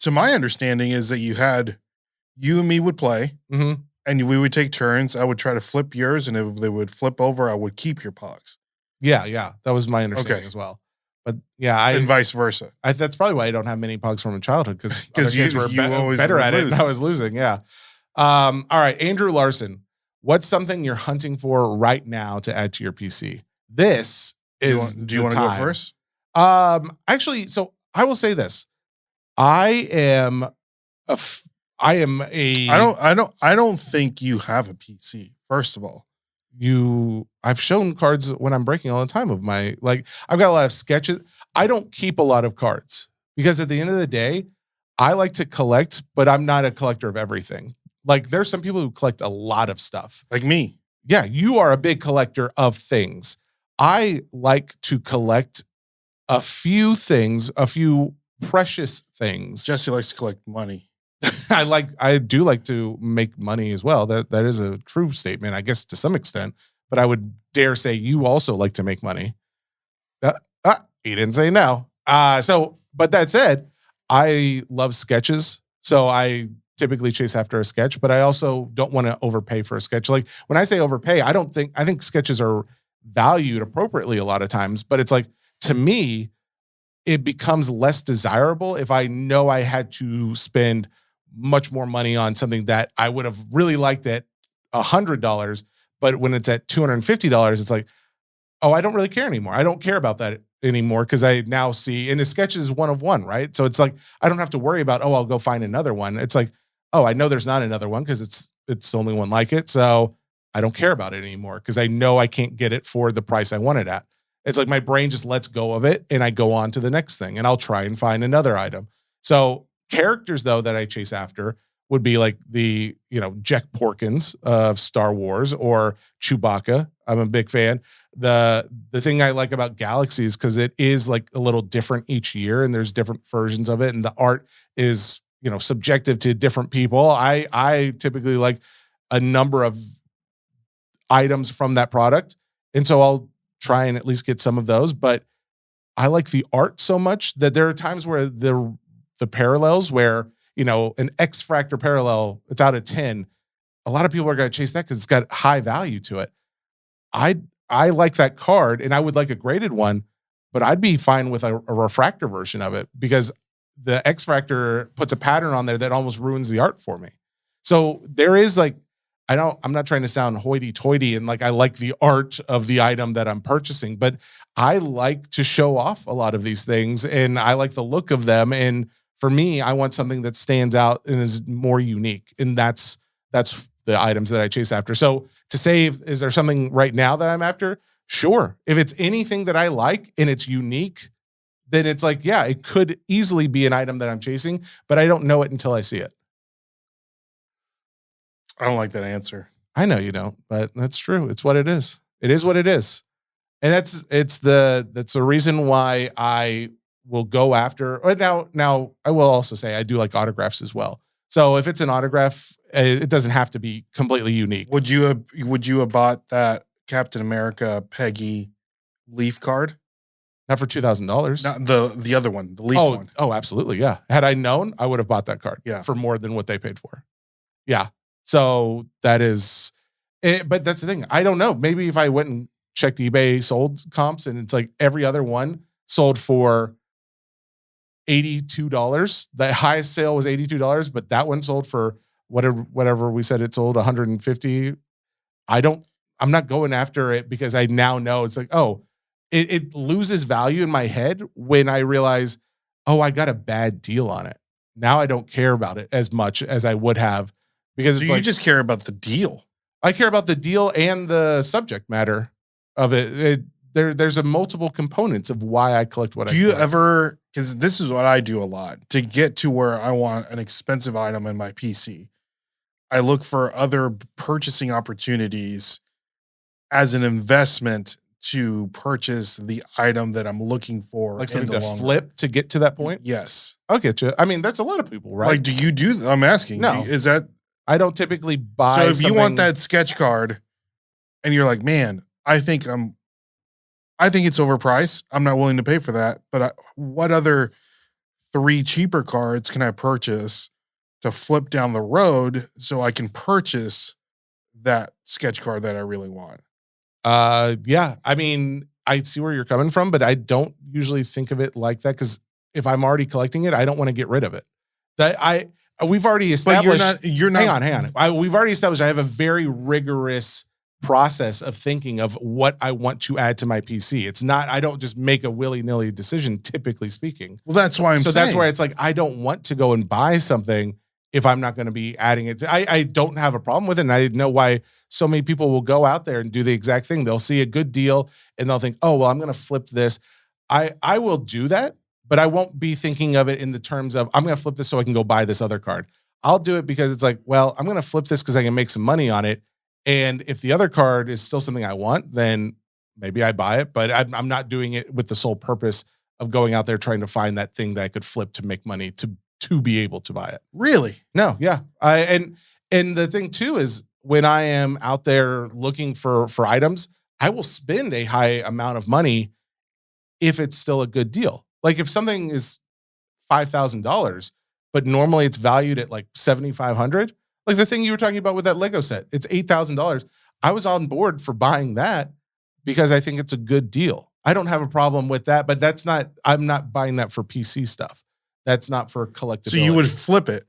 S3: To my understanding is that you and me would play and we would take turns. I would try to flip yours. And if they would flip over, I would keep your Pogs.
S2: Yeah. That was my understanding as well. But yeah,
S3: and vice versa.
S2: That's probably why I don't have many Pogs from childhood because
S3: you
S2: were
S3: always
S2: better at it and I was losing. Yeah. All right. Andrew Larson, what's something you're hunting for right now to add to your PC? This is
S3: do you want to go first?
S2: Actually, so I will say this. I don't think you have a PC, first of all. I've shown cards when I'm breaking all the time of my, like, I've got a lot of sketches. I don't keep a lot of cards because at the end of the day, I like to collect, but I'm not a collector of everything. Like there's some people who collect a lot of stuff.
S3: Like me.
S2: Yeah. You are a big collector of things. I like to collect a few things, a few precious things.
S3: Jesse likes to collect money.
S2: I do like to make money as well. That is a true statement, I guess, to some extent. But I would dare say you also like to make money. He didn't say no. But that said, I love sketches. So I typically chase after a sketch, but I also don't want to overpay for a sketch. Like when I say overpay, I think sketches are valued appropriately a lot of times, but it's like, to me, it becomes less desirable if I know I had to spend much more money on something that I would have really liked at $100, but when it's at $250, it's like, oh, I don't really care anymore. I don't care about that anymore because I now see, and the sketch is one of one, right? So it's like, I don't have to worry about, I'll go find another one. It's like, oh, I know there's not another one because it's the only one like it. So I don't care about it anymore because I know I can't get it for the price I want it at. It's like my brain just lets go of it and I go on to the next thing and I'll try and find another item. So characters, though, that I chase after would be like the, Jack Porkins of Star Wars or Chewbacca. I'm a big fan. The thing I like about Galaxies, because it is like a little different each year and there's different versions of it. And the art is, subjective to different people. I typically like a number of items from that product. And so I'll try and at least get some of those. But I like the art so much that there are times where the parallels where, an X-Fractor parallel, it's out of 10. A lot of people are going to chase that because it's got high value to it. I like that card and I would like a graded one, but I'd be fine with a refractor version of it because the X-Fractor puts a pattern on there that almost ruins the art for me. So there is like, I'm not trying to sound hoity-toity and like I like the art of the item that I'm purchasing, but I like to show off a lot of these things and I like the look of them. And for me, I want something that stands out and is more unique. And that's the items that I chase after. So to say, is there something right now that I'm after? Sure. If it's anything that I like and it's unique, then it's like, yeah, it could easily be an item that I'm chasing, but I don't know it until I see it.
S3: I don't like that answer.
S2: I know you don't, but that's true. It's what it is. It is what it is. And that's the reason why I will go after. Now I will also say I do like autographs as well. So if it's an autograph, it doesn't have to be completely unique.
S3: Would you have bought that Captain America Peggy Leaf card?
S2: Not for $2,000.
S3: Not the other one, the Leaf one.
S2: Oh, absolutely. Yeah. Had I known, I would have bought that card.
S3: Yeah.
S2: For more than what they paid for. Yeah. So that is it. But that's the thing. I don't know. Maybe if I went and checked eBay sold comps and it's like every other one sold for $82. The highest sale was $82, but that one sold for whatever we said it sold, $150. I'm not going after it because I now know it's like, oh, it loses value in my head when I realize, oh, I got a bad deal on it. Now I don't care about it as much as I would have because
S3: you just care about the deal.
S2: I care about the deal and the subject matter of it. There's a multiple components of why I collect what I collect.
S3: Do you ever, because this is what I do a lot, to get to where I want an expensive item in my PC. I look for other purchasing opportunities as an investment to purchase the item that I'm looking for.
S2: Like
S3: in
S2: something
S3: the
S2: to
S3: long
S2: flip
S3: run.
S2: to get to that point.
S3: Yes.
S2: I'll get you. I mean, that's a lot of people, right?
S3: Like, do you do? I'm asking.
S2: No.
S3: Is that
S2: I don't typically buy.
S3: so? If you want
S2: something-
S3: that sketch card, and you're like, man, I think it's overpriced. I'm not willing to pay for that. But what other 3 cheaper cards can I purchase to flip down the road so I can purchase that sketch card that I really want?
S2: Yeah. I mean, I see where you're coming from, but I don't usually think of it like that because if I'm already collecting it, I don't want to get rid of it. We've already established.
S3: But you're not.
S2: Hang on. We've already established I have a very rigorous process of thinking of what I want to add to my PC. It's not, I don't just make a willy-nilly decision, typically speaking.
S3: Well, that's why I'm saying.
S2: That's where it's like, I don't want to go and buy something if I'm not going to be adding it. I don't have a problem with it. And I know why so many people will go out there and do the exact thing. They'll see a good deal and they'll think, oh, well, I'm going to flip this. I will do that, but I won't be thinking of it in the terms of, I'm going to flip this so I can go buy this other card. I'll do it because it's like, well, I'm going to flip this because I can make some money on it. And if the other card is still something I want, then maybe I buy it, but I'm not doing it with the sole purpose of going out there trying to find that thing that I could flip to make money to be able to buy it.
S3: Really?
S2: No, yeah. And the thing too is when I am out there looking for items, I will spend a high amount of money if it's still a good deal. Like if something is $5,000, but normally it's valued at like $7,500. Like the thing you were talking about with that Lego set, it's $8,000. I was on board for buying that because I think it's a good deal. I don't have a problem with that, but I'm not buying that for PC stuff. That's not for collectibility.
S3: So you would flip it?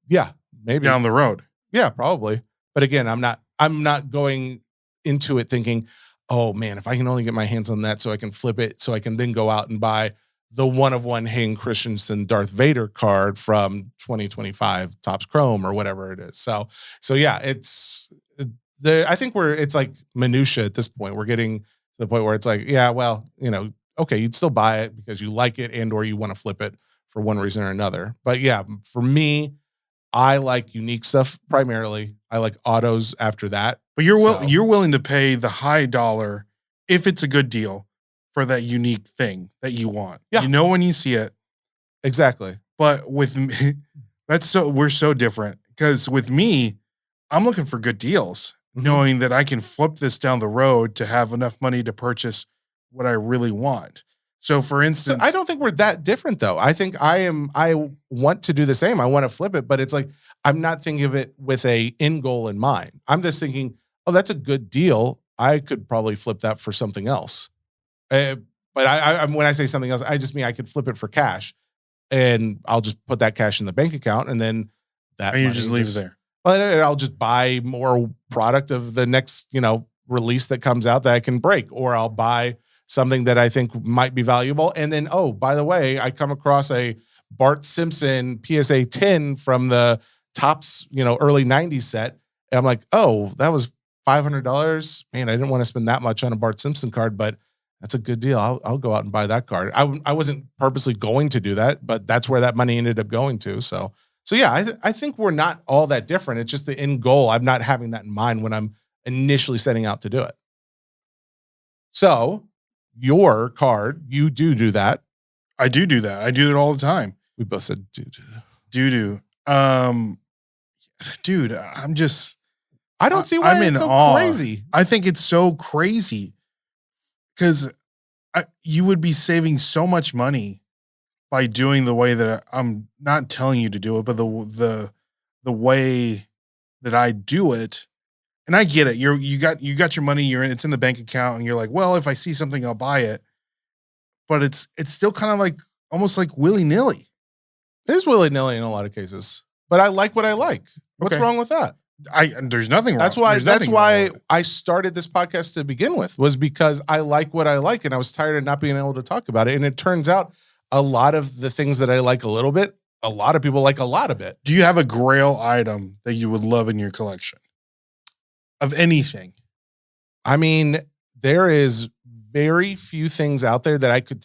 S2: Yeah, maybe
S3: down the road.
S2: Yeah, probably. But again, I'm not going into it thinking, oh man, if I can only get my hands on that so I can flip it, so I can then go out and buy the one-of-one Hayden Christensen Darth Vader card from 2025 Topps Chrome or whatever it is. So yeah, I think it's like minutia at this point. We're getting to the point where it's like, yeah, well, okay, you'd still buy it because you like it and or you want to flip it for one reason or another. But yeah, for me, I like unique stuff primarily. I like autos after that.
S3: But you're willing to pay the high dollar if it's a good deal for that unique thing that you want.
S2: Yeah.
S3: You know when you see it.
S2: Exactly.
S3: But with me, we're so different. Because with me, I'm looking for good deals, knowing that I can flip this down the road to have enough money to purchase what I really want. So for instance,
S2: I don't think we're that different though. I think I want to do the same. I want to flip it, but it's like, I'm not thinking of it with a end goal in mind. I'm just thinking, oh, that's a good deal. I could probably flip that for something else. But I when I say something else, I just mean I could flip it for cash and I'll just put that cash in the bank account and then
S3: and you just leave it there.
S2: But I'll just buy more product of the next, release that comes out that I can break, or I'll buy something that I think might be valuable. And then, oh, by the way, I come across a Bart Simpson PSA 10 from the Topps, early 90s set. And I'm like, oh, that was $500. Man, I didn't want to spend that much on a Bart Simpson card, but that's a good deal. I'll go out and buy that card. I wasn't purposely going to do that, but that's where that money ended up going to. So yeah, I think we're not all that different. It's just the end goal. I'm not having that in mind when I'm initially setting out to do it. So your card, you do that.
S3: I do that. I do it all the time.
S2: We both said do.
S3: Dude,
S2: I don't see why
S3: I'm
S2: it's
S3: in
S2: so
S3: awe.
S2: crazy.
S3: I think it's so crazy because you would be saving so much money by doing the way that I'm not telling you to do it, but the way that I do it. And I get it. You got your money. It's in the bank account, and you're like, well, if I see something, I'll buy it. But it's still kind of like almost like willy nilly.
S2: It is willy nilly in a lot of cases, but I like what I like. What's
S3: Okay.
S2: wrong with that?
S3: There's nothing wrong.
S2: That's why.
S3: There's
S2: That's
S3: nothing
S2: why
S3: wrong with it.
S2: I started this podcast to begin with. Was because I like what I like, and I was tired of not being able to talk about it. And it turns out a lot of the things that I like a little bit, a lot of people like a lot of it.
S3: Do you have a grail item that you would love in your collection of anything?
S2: I mean, there is very few things out there that I could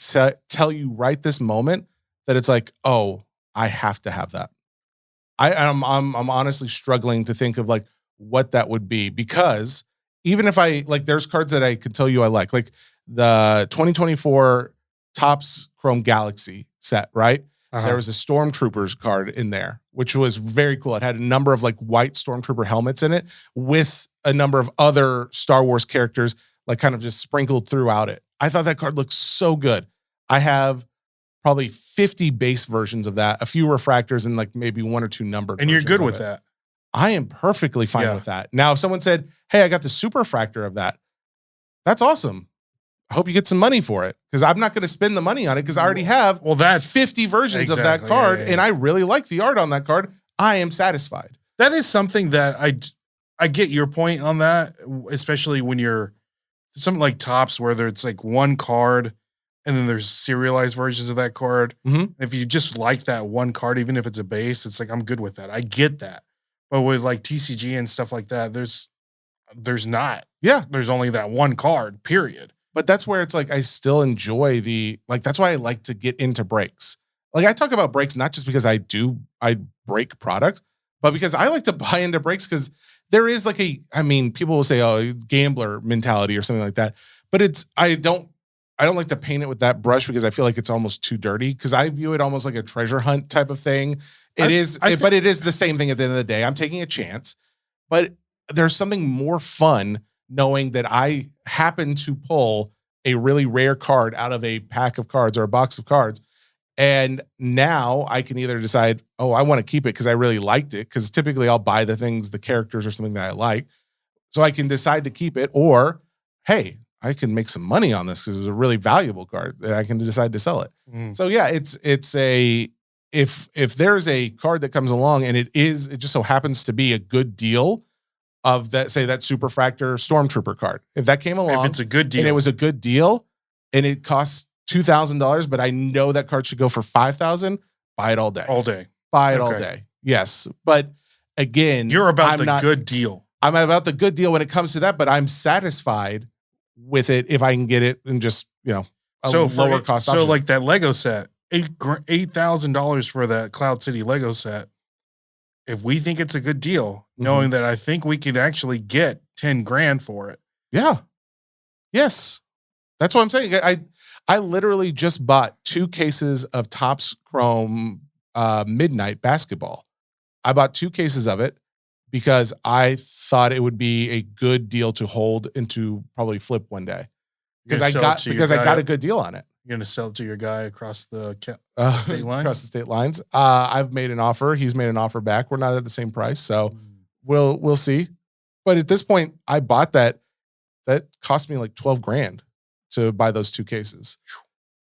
S2: tell you right this moment that it's like, oh, I have to have that. I'm honestly struggling to think of like what that would be, because even if I like, there's cards that I could tell you I like the 2024 Topps Chrome Galaxy set, right? There was a Stormtroopers card in there, which was very cool. It had a number of like white Stormtrooper helmets in it with a number of other Star Wars characters, like kind of just sprinkled throughout it. I thought that card looked so good. I have probably 50 base versions of that, a few refractors, and like maybe one or two numbered.
S3: And you're good with that.
S2: I am perfectly fine with that. Now, if someone said, hey, I got the super refractor of that, that's awesome. I hope you get some money for it, because I'm not going to spend the money on it because I already have
S3: that's
S2: 50 versions of that card, and I really like the art on that card. I am satisfied.
S3: That is something that I get your point on that, especially when you're something like Topps, where it's like one card and then there's serialized versions of that card. If you just like that one card, even if it's a base, it's like, I'm good with that. I get that. But with like TCG and stuff like that, there's not.
S2: Yeah.
S3: There's only that one card, period.
S2: But that's where it's like, I still enjoy that's why I like to get into breaks. Like, I talk about breaks, not just because I break product, but because I like to buy into breaks, because there is like people will say, oh, gambler mentality or something like that. But I don't like to paint it with that brush, because I feel like it's almost too dirty, because I view it almost like a treasure hunt type of thing. But it is the same thing at the end of the day. I'm taking a chance, but there's something more fun knowing that I happen to pull a really rare card out of a pack of cards or a box of cards. And now I can either decide, oh, I want to keep it because I really liked it, because typically I'll buy the characters or something that I like. So I can decide to keep it, or, hey, I can make some money on this because it's a really valuable card, and I can decide to sell it. So yeah, if there's a card that comes along and it just so happens to be a good deal of that, say that Superfractor Stormtrooper card, if that came along,
S3: if it's a good deal,
S2: and it was a good deal, and it costs $2,000, but I know that card should go for $5,000, buy it all day, buy it all day. Yes, but again,
S3: you're about good deal.
S2: I'm about the good deal when it comes to that, but I'm satisfied with it if I can get it in just lower cost.
S3: So like that Lego set, $8,000 for that Cloud City Lego set. If we think it's a good deal, knowing that I think we could actually get 10 grand for it.
S2: Yeah. Yes. That's what I'm saying. I literally just bought 2 cases of Topps Chrome Midnight basketball. I bought 2 cases of it because I thought it would be a good deal to hold and to probably flip one day. Because I got a good deal on it.
S3: You're going to sell it to your guy across the state lines?
S2: Across the state lines. I've made an offer. He's made an offer back. We're not at the same price, so we'll see. But at this point, I bought that. That cost me like 12 grand to buy those 2 cases.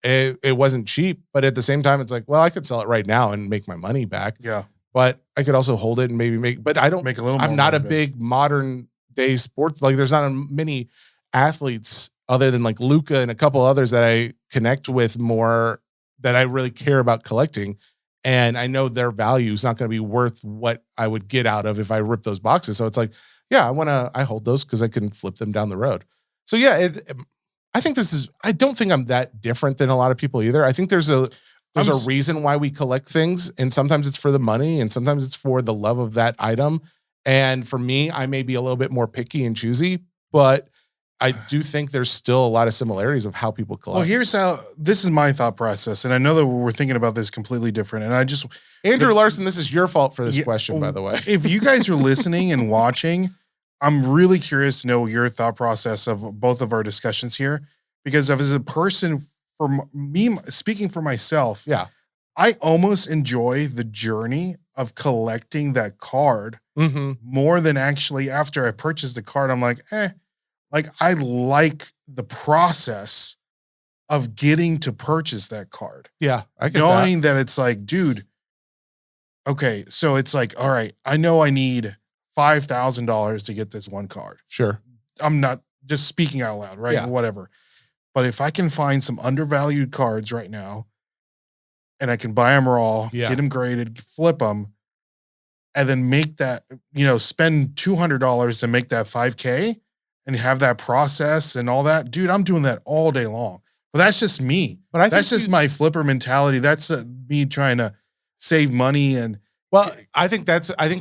S2: It wasn't cheap, but at the same time, it's like, well, I could sell it right now and make my money back.
S3: Yeah.
S2: But I could also hold it and maybe but I don't
S3: make a little.
S2: I'm not a big modern day sports. Like, there's not many athletes other than like Luca and a couple others that I connect with more, that I really care about collecting. And I know their value is not going to be worth what I would get out of if I rip those boxes. So it's like, yeah, I hold those because I can flip them down the road. So yeah, I don't think I'm that different than a lot of people either. I think there's a reason why we collect things, and sometimes it's for the money and sometimes it's for the love of that item. And for me, I may be a little bit more picky and choosy, but I do think there's still a lot of similarities of how people collect.
S3: Well, this is my thought process. And I know that we're thinking about this completely different. And
S2: Andrew Larson, this is your fault for this question, by the way.
S3: If you guys are listening and watching, I'm really curious to know your thought process of both of our discussions here, because as a person, for me, speaking for myself, I almost enjoy the journey of collecting that card more than actually after I purchased the card. I'm like, like, I like the process of getting to purchase that card.
S2: Yeah. I get
S3: knowing that it's like, dude, okay, so it's like, all right, I know I need $5,000 to get this one card.
S2: Sure.
S3: I'm not just speaking out loud, right?
S2: Yeah.
S3: Whatever. But if I can find some undervalued cards right now and I can buy them raw, get them graded, flip them, and then make that, spend $200 to make that $5K and have that process and all that, dude, I'm doing that all day long. But that's just me. But that's just my flipper mentality. That's me trying to save money and
S2: Well, I think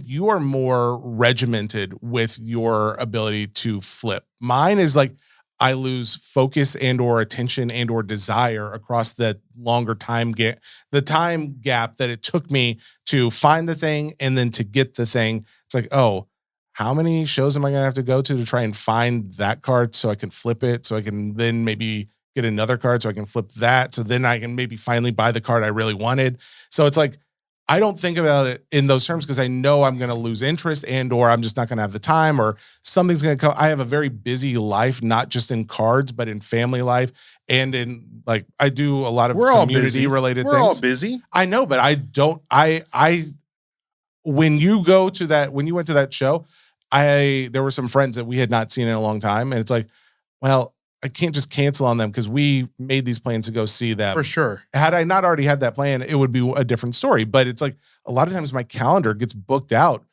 S2: you are more regimented with your ability to flip. Mine is like I lose focus and or attention and or desire across the longer time gap, the time gap that it took me to find the thing and then to get the thing. It's like, oh, how many shows am I going to have to go to try and find that card so I can flip it, so I can then maybe get another card so I can flip that, so then I can maybe finally buy the card I really wanted. So it's like I don't think about it in those terms because I know I'm going to lose interest and or I'm just not going to have the time or something's going to come. I have a very busy life, not just in cards, but in family life and in like I do a lot of community related things.
S3: We're all busy.
S2: I know, but I don't. When you went to that show, there were some friends that we had not seen in a long time, and it's like, well, I can't just cancel on them because we made these plans to go see them.
S3: For sure.
S2: Had I not already had that plan, it would be a different story. But it's like a lot of times my calendar gets booked out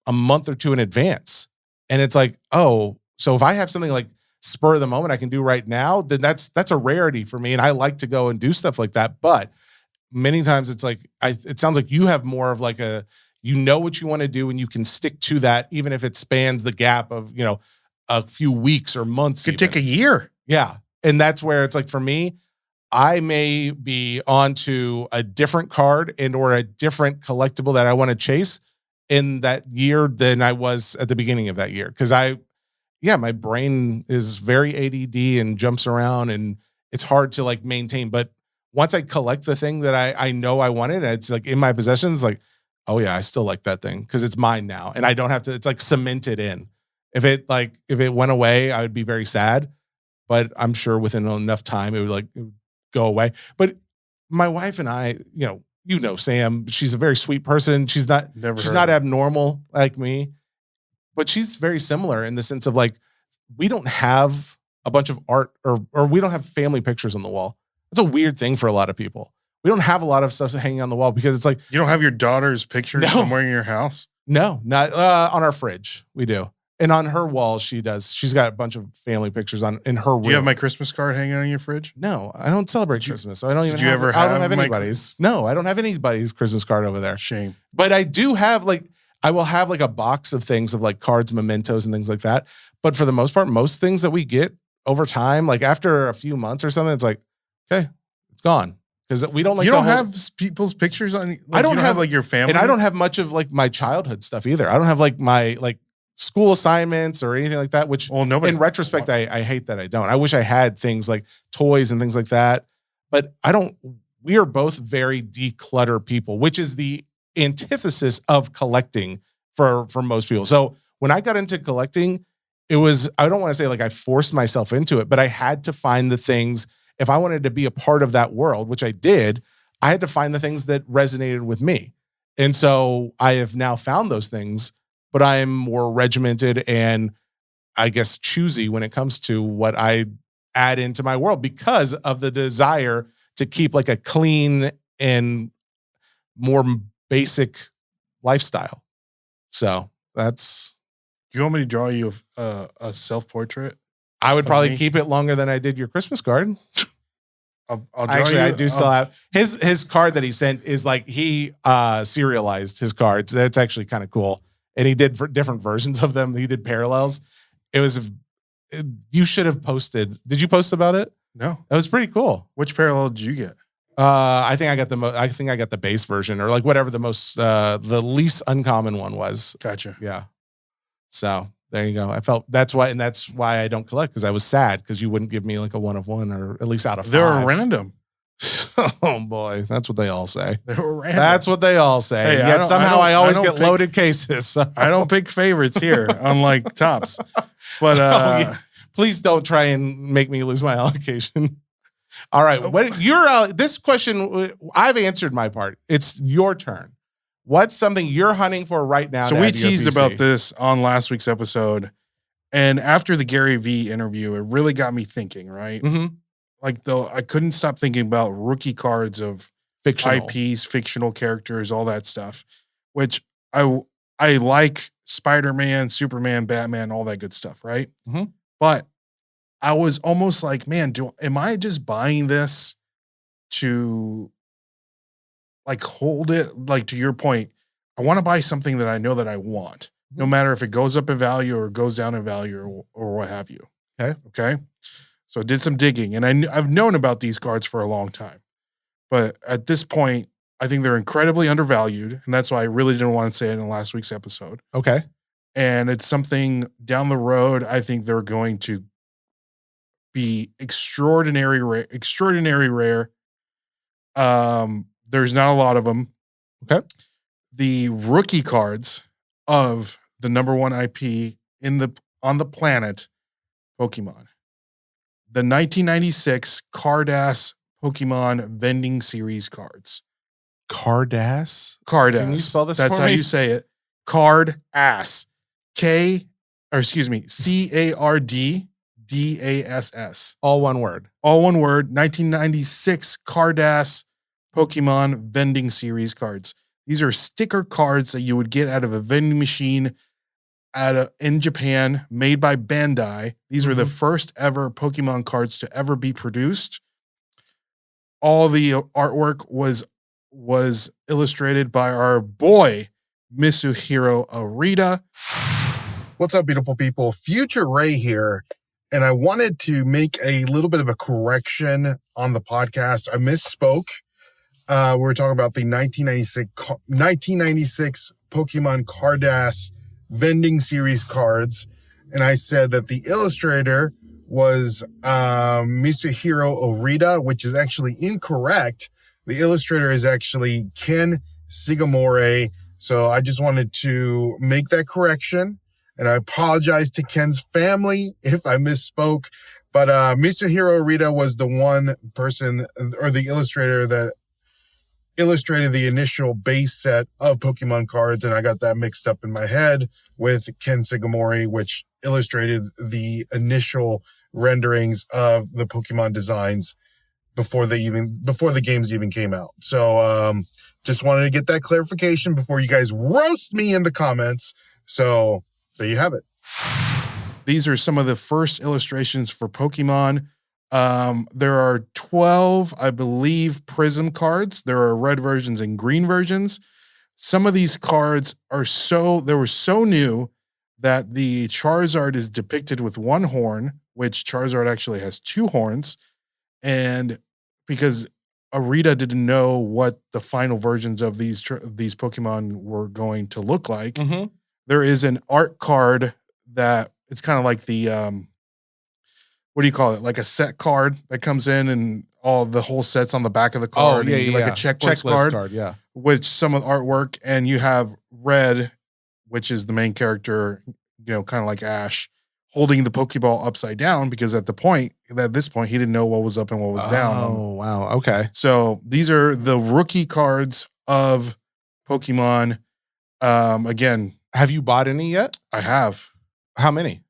S2: a month or two in advance. And it's like, oh, so if I have something like spur of the moment I can do right now, then that's a rarity for me. And I like to go and do stuff like that. But many times it's like, it sounds like you have more of like you know what you want to do and you can stick to that, even if it spans the gap of, a few weeks or months.
S3: Could take a year.
S2: Yeah. And that's where it's like, for me, I may be onto a different card and or a different collectible that I want to chase in that year than I was at the beginning of that year. Cause my brain is very ADD and jumps around and it's hard to like maintain. But once I collect the thing that I know I wanted, and it's like in my possession, it's like, oh yeah, I still like that thing because it's mine now. And I don't have to, it's like cemented in. If it went away, I would be very sad, but I'm sure within enough time it would go away. But my wife and I, Sam, she's a very sweet person. She's not abnormal like me, but she's very similar in the sense of like, we don't have a bunch of art or we don't have family pictures on the wall. That's a weird thing for a lot of people. We don't have a lot of stuff hanging on the wall because it's like,
S3: you don't have your daughter's picture somewhere in your house.
S2: No, not on our fridge. We do. And on her wall, she does. She's got a bunch of family pictures in her room.
S3: Do you have my Christmas card hanging on your fridge?
S2: No, I don't celebrate Christmas, so I don't even.
S3: Did you ever have?
S2: I don't have anybody's. No, I don't have anybody's Christmas card over there.
S3: Shame.
S2: But I do have I will have a box of things of like cards, mementos, and things like that. But for the most part, most things that we get over time, like after a few months or something, it's like, okay, it's gone. Because we don't like.
S3: You don't have people's pictures on.
S2: I don't have
S3: like your family,
S2: and I don't have much of like my childhood stuff either. I don't have like my school assignments or anything like that, which in retrospect, I hate that I don't. I wish I had things like toys and things like that, but I don't. We are both very declutter people, which is the antithesis of collecting for most people. So when I got into collecting, it was, I don't want to say like I forced myself into it, but I had to find the things. If I wanted to be a part of that world, which I did, I had to find the things that resonated with me. And so I have now found those things, but I am more regimented and I guess choosy when it comes to what I add into my world because of the desire to keep like a clean and more basic lifestyle. So that's.
S3: Do you want me to draw you a self-portrait?
S2: I would probably keep it longer than I did your Christmas card.
S3: I'll draw
S2: Actually,
S3: you,
S2: I do still have his card that he sent is like he serialized his cards. That's actually kind of cool. And he did for different versions of them. He did parallels. You should have posted. Did you post about it?
S3: No.
S2: That was pretty cool.
S3: Which parallel did you get?
S2: I think I got the base version or like whatever the least uncommon one was.
S3: Gotcha.
S2: Yeah. So there you go. I felt that's why I don't collect because I was sad because you wouldn't give me like a 1 of 1 or at least out of 5.
S3: They were random.
S2: Oh boy, that's what they all say.
S3: They were random.
S2: That's what they all say.
S3: Hey,
S2: yet somehow I always get
S3: pick
S2: loaded cases. So.
S3: I don't pick favorites here, unlike Tops. But
S2: yeah. Please don't try and make me lose my allocation. All right, this question? I've answered my part. It's your turn. What's something you're hunting for right now?
S3: So we teased about this on last week's episode, and after the Gary Vee interview, it really got me thinking. Right.
S2: Mm-hmm.
S3: I couldn't stop thinking about rookie cards of
S2: fictional
S3: IPs, fictional characters, all that stuff, which I like Spider-Man, Superman, Batman, all that good stuff, right?
S2: Mm-hmm.
S3: But I was almost like, man, am I just buying this to like hold it? Like to your point, I want to buy something that I know that I want, no matter if it goes up in value or goes down in value or what have you. Okay. So I did some digging, and I've known about these cards for a long time, but at this point, I think they're incredibly undervalued, and that's why I really didn't want to say it in last week's episode.
S2: Okay.
S3: And it's something down the road. I think they're going to be extraordinary rare. There's not a lot of them.
S2: Okay.
S3: The rookie cards of the number one IP on the planet, Pokemon. The 1996 Cardass Pokemon vending series cards.
S2: Cardass?
S3: Cardass.
S2: Can you spell this
S3: That's
S2: for
S3: how
S2: me?
S3: you say it. Cardass. CARDDASS.
S2: All one word.
S3: All one word. 1996 Cardass Pokemon vending series cards. These are sticker cards that you would get out of a vending machine in Japan, made by Bandai. These were the first ever Pokemon cards to ever be produced. All the artwork was illustrated by our boy, Mitsuhiro Arita.
S4: What's up, beautiful people? Future Ray here. And I wanted to make a little bit of a correction on the podcast. I misspoke. We were talking about the 1996 Pokemon Cardass vending series cards. And I said that the illustrator was Mitsuhiro Arita, which is actually incorrect. The illustrator is actually Ken Sigamore. So I just wanted to make that correction. And I apologize to Ken's family if I misspoke. But Mitsuhiro Arita was the one person or the illustrator that illustrated the initial base set of Pokemon cards, and I got that mixed up in my head with Ken Sigamore, which illustrated the initial renderings of the Pokemon designs before the games even came out. So just wanted to get that clarification before you guys roast me in the comments. So there you have it.
S3: These are some of the first illustrations for Pokemon. There are 12, I believe, Prism cards. There are red versions and green versions. Some of these cards were so new that the Charizard is depicted with one horn, which Charizard actually has two horns. And because Arita didn't know what the final versions of these Pokemon were going to look like, there is an art card that it's kind of like the, what do you call it? Like a set card that comes in and the whole set's on the back of the card.
S2: Oh, yeah,
S3: Like a checklist card.
S2: Yeah.
S3: Which some of the artwork, and you have Red, which is the main character, kind of like Ash, holding the Pokeball upside down because at this point, he didn't know what was up and what was down.
S2: Oh, wow. Okay.
S3: So these are the rookie cards of Pokemon. Again,
S2: have you bought any yet?
S3: I have.
S2: How many?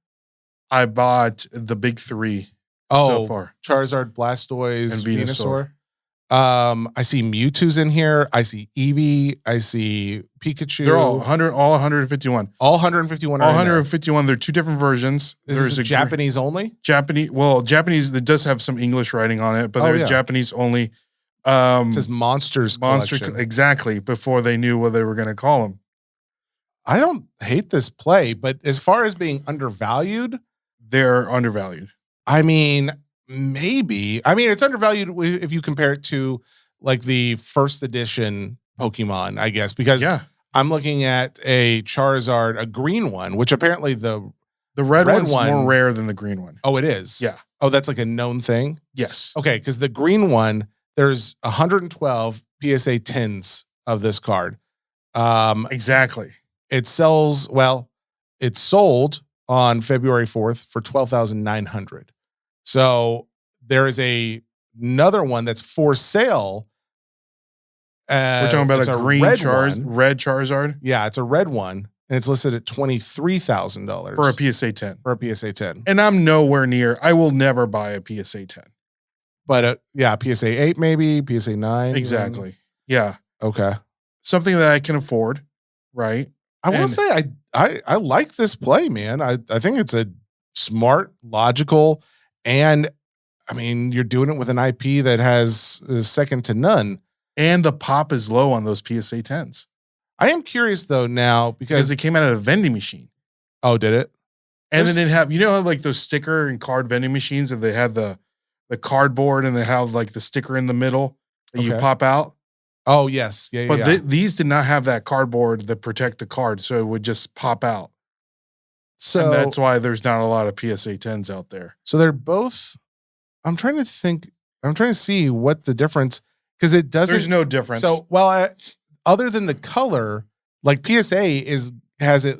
S3: I bought the big three
S2: so
S3: far.
S2: Charizard, Blastoise,
S3: and Venusaur.
S2: I see Mewtwo's in here. I see Eevee. I see Pikachu.
S3: They're all 151.
S2: All 151
S3: All
S2: are
S3: 151. They're two different versions.
S2: There's a Japanese only?
S3: Japanese, that does have some English writing on it, but there's Japanese only.
S2: It says Monsters Collection.
S3: Exactly, before they knew what they were going to call them.
S2: I don't hate this play, but as far as being undervalued,
S3: they're undervalued.
S2: I mean, maybe. I mean, it's undervalued if you compare it to like the first edition Pokemon, I guess, because I'm looking at a Charizard, a green one, which apparently the
S3: red one's more rare than the green one.
S2: Oh, it is?
S3: Yeah.
S2: Oh, that's like a known thing?
S3: Yes.
S2: Okay, because the green one, there's 112 PSA 10s of this card.
S3: Exactly.
S2: It sold on February 4th for $12,900. So there is another one that's for sale.
S3: We're talking about a green red Charizard.
S2: Yeah, it's a red one, and it's listed at $23,000
S3: for a PSA 10.
S2: For a PSA 10,
S3: and I'm nowhere near. I will never buy a PSA 10.
S2: But PSA 8 maybe, PSA 9.
S3: Exactly. Yeah.
S2: Okay.
S3: Something that I can afford, right?
S2: I will say I like this play, man. I think it's a smart, logical, and I mean, you're doing it with an IP that is second to none.
S3: And the pop is low on those PSA 10s.
S2: I am curious though now
S3: because
S2: because
S3: it came out of a vending machine.
S2: oh, did it?
S3: And then
S2: There's-
S3: it have, you know, how, like those sticker and card vending machines, and they have the cardboard and they have like the sticker in the middle that you
S2: Okay.
S3: pop out.
S2: Oh yes, yeah,
S3: But
S2: yeah.
S3: these did not have that cardboard that protect the card, so it would just pop out.
S2: So
S3: And that's why there's not a lot of PSA 10s out there.
S2: So they're both. I'm trying to think. I'm trying to see what the difference because it doesn't.
S3: There's no difference.
S2: So other than the color, like PSA has it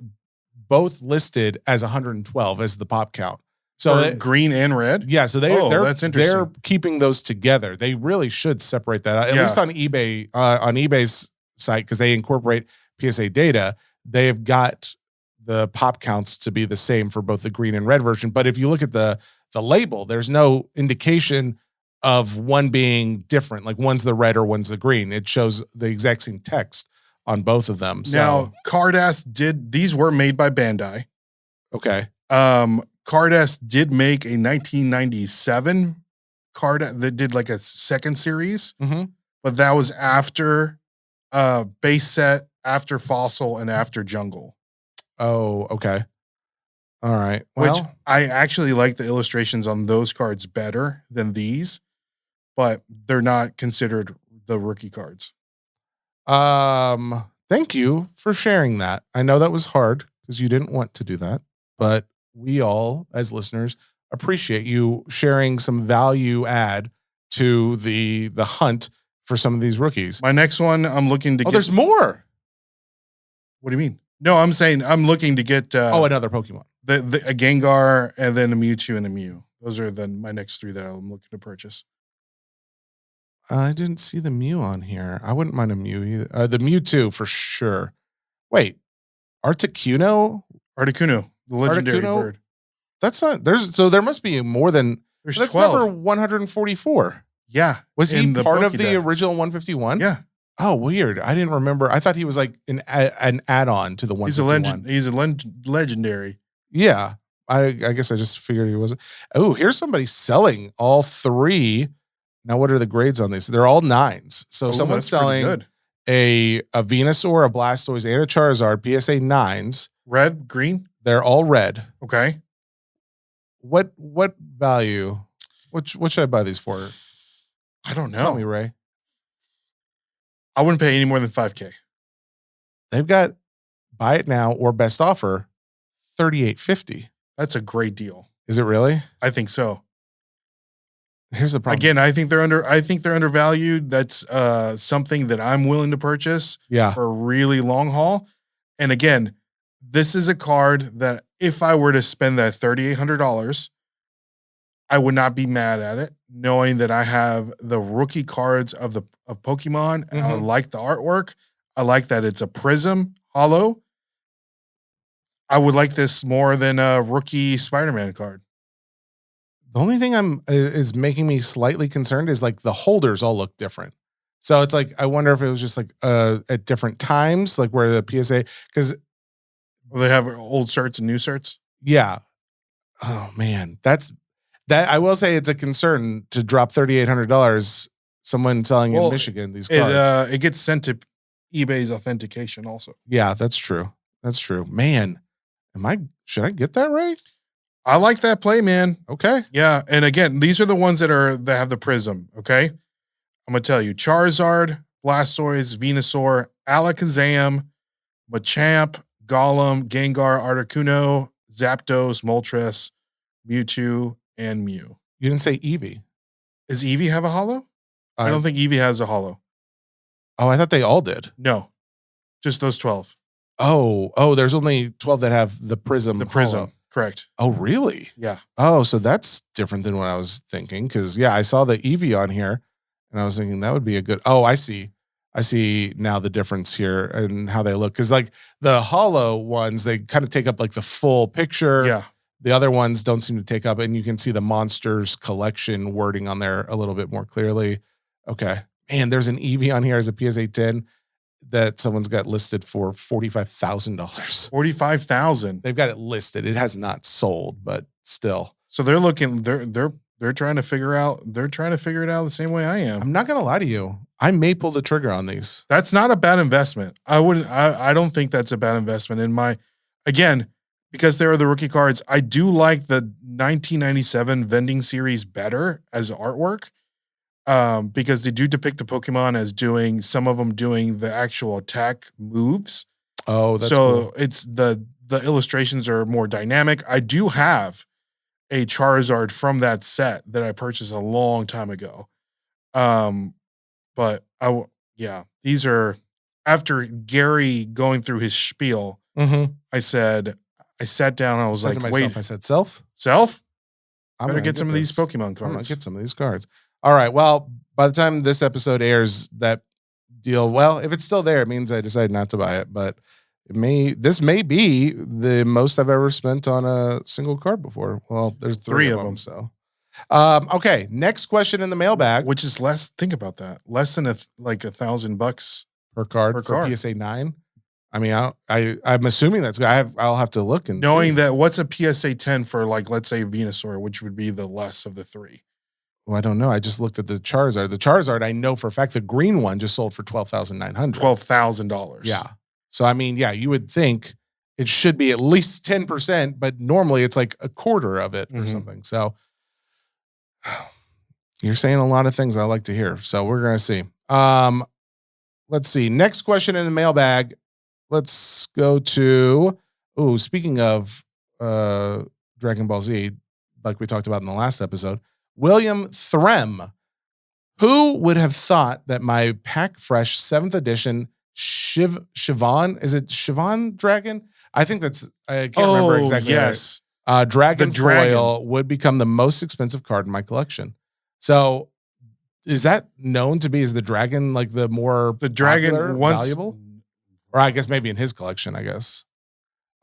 S2: both listed as 112 as the pop count. So
S3: for green and red.
S2: yeah, so
S3: Oh,
S2: they're
S3: that's interesting.
S2: they're keeping those together. They really should separate that out. At
S3: Yeah.
S2: least on eBay's site because they incorporate PSA data. They have got the pop counts to be the same for both the green and red version. But if you look at the label, there's no indication of one being different. Like one's the red or one's the green. It shows the exact same text on both of them. So
S3: Now, Cardass these were made by Bandai.
S2: okay.
S3: Cardass did make a 1997 card that did like a second series,
S2: Mhm.
S3: but that was after base set, after Fossil, and after Jungle.
S2: Oh, okay. All right. Well,
S3: Which I actually like the illustrations on those cards better than these, but they're not considered the rookie cards.
S2: thank you for sharing that. I know that was hard because you didn't want to do that, but we all, as listeners, appreciate you sharing some value add to the hunt for some of these rookies.
S3: My next one, I'm looking to
S2: Oh,
S3: get.
S2: there's more.
S3: What do you mean? No, I'm saying I'm looking to get
S2: Another Pokemon.
S3: a Gengar and then a Mewtwo and a Mew. Those are my next three that I'm looking to purchase.
S2: I didn't see the Mew on here. I wouldn't mind a Mew either. The Mewtwo for sure. Wait, Articuno?
S3: Articuno, the legendary
S2: Articuno?
S3: bird.
S2: That's not there must be more than
S3: There's
S2: that's
S3: 12.
S2: number 144.
S3: Yeah.
S2: Was he
S3: in the
S2: part of the
S3: Pokédex.
S2: original 151?
S3: Yeah.
S2: Oh, weird. I didn't remember. I thought he was like an add-on to the 151.
S3: He's a legend. He's a legendary.
S2: Yeah. I guess I just figured he wasn't. Oh, here's somebody selling all three. Now, what are the grades on these? They're all 9s. So
S3: Oh,
S2: someone's
S3: that's pretty
S2: selling
S3: good.
S2: a Venusaur, a Blastoise, and a Charizard PSA 9s.
S3: Red, green.
S2: They're all red.
S3: Okay.
S2: What value? What should I buy these for?
S3: I don't know.
S2: Tell me, Ray.
S3: I wouldn't pay any more than $5,000.
S2: They've got buy it now or best offer $38.50.
S3: That's a great deal.
S2: Is it really?
S3: I think so.
S2: Here's the problem.
S3: Again, I think they're undervalued. That's something that I'm willing to purchase
S2: Yeah.
S3: for a really long haul. And again, this is a card that if I were to spend that $3,800, I would not be mad at it, knowing that I have the rookie cards of Pokemon. And I
S2: Mhm.
S3: like the artwork. I like that it's a prism hollow. I would like this more than a rookie Spider-Man card.
S2: The only thing is making me slightly concerned is like the holders all look different. So it's like I wonder if it was just like at different times, like where the PSA because
S3: Will they have old certs and new certs?
S2: yeah. Oh man, that I will say it's a concern to drop $3,800. Someone selling in
S3: Well,
S2: Michigan these cards.
S3: It gets sent to eBay's authentication also.
S2: Yeah, that's true. That's true. Man, should I get that, Ray?
S3: I like that play, man.
S2: Okay.
S3: Yeah, and again, these are the ones that have the prism. Okay, I'm gonna tell you: Charizard, Blastoise, Venusaur, Alakazam, Machamp, Golem, Gengar, Articuno, Zapdos, Moltres, Mewtwo, and Mew.
S2: You didn't say Eevee.
S3: Does Eevee have a hollow? I don't think Eevee has a hollow.
S2: Oh, I thought they all did.
S3: No, just those 12.
S2: Oh, there's only 12 that have the prism.
S3: The prism,
S2: hollow.
S3: correct?
S2: Oh, really?
S3: Yeah.
S2: Oh, so that's different than what I was thinking. Because I saw the Eevee on here, and I was thinking that would be a good. Oh, I see. I see now the difference here and how they look. Because like the hollow ones, they kind of take up like the full picture.
S3: Yeah.
S2: The other ones don't seem to take up, and you can see the Monsters collection wording on there a little bit more clearly. Okay. Man, there's an Eevee on here as a PSA 10 that someone's got listed for $45,000.
S3: 45,000.
S2: They've got it listed. It has not sold, but still.
S3: So they're looking. They're They're trying to figure it out the same way I am.
S2: I'm not gonna lie to you. I may pull the trigger on these.
S3: That's not a bad investment. I don't think that's a bad investment again, because there are the rookie cards. I do like the 1997 vending series better as artwork. Because they do depict the Pokemon as some of them doing the actual attack moves.
S2: Oh, that's
S3: so
S2: cool.
S3: It's the illustrations are more dynamic. I do have a Charizard from that set that I purchased a long time ago. But these are after Gary going through his spiel.
S2: Mm-hmm.
S3: I sat down and I was like, wait,
S2: I said self.
S3: I better get some of these Pokemon cards.
S2: I'm gonna get some of these cards. All right. Well, by the time this episode airs, that deal, well, if it's still there, it means I decided not to buy it. But this may be the most I've ever spent on a single card before. Well, there's three of them. So, okay. Next question in the mailbag,
S3: which is less. Think about that. Less than $1,000
S2: per card for PSA 9. I mean, I'm assuming that's. I'll have to look and
S3: knowing that what's a PSA 10 for let's say Venusaur, which would be the less of the three.
S2: Well, I don't know. I just looked at the Charizard. The Charizard, I know for a fact, the green one just sold for $12,900.
S3: $12,000.
S2: Yeah. So I mean, yeah, you would think it should be at least 10%, but normally it's like a quarter of it or something. So you're saying a lot of things I like to hear. So we're gonna see. Let's see. Next question in the mailbag. Let's go to. Speaking of Dragon Ball Z, like we talked about in the last episode. William Threm. Who would have thought that my Pack Fresh 7th edition Shivan, is it Shivan Dragon? I think that's, I can't remember exactly.
S3: Yes.
S2: Dragon foil would become the most expensive card in my collection. So is that known to be, is the dragon like the dragon valuable? Or I guess maybe in his collection, I guess.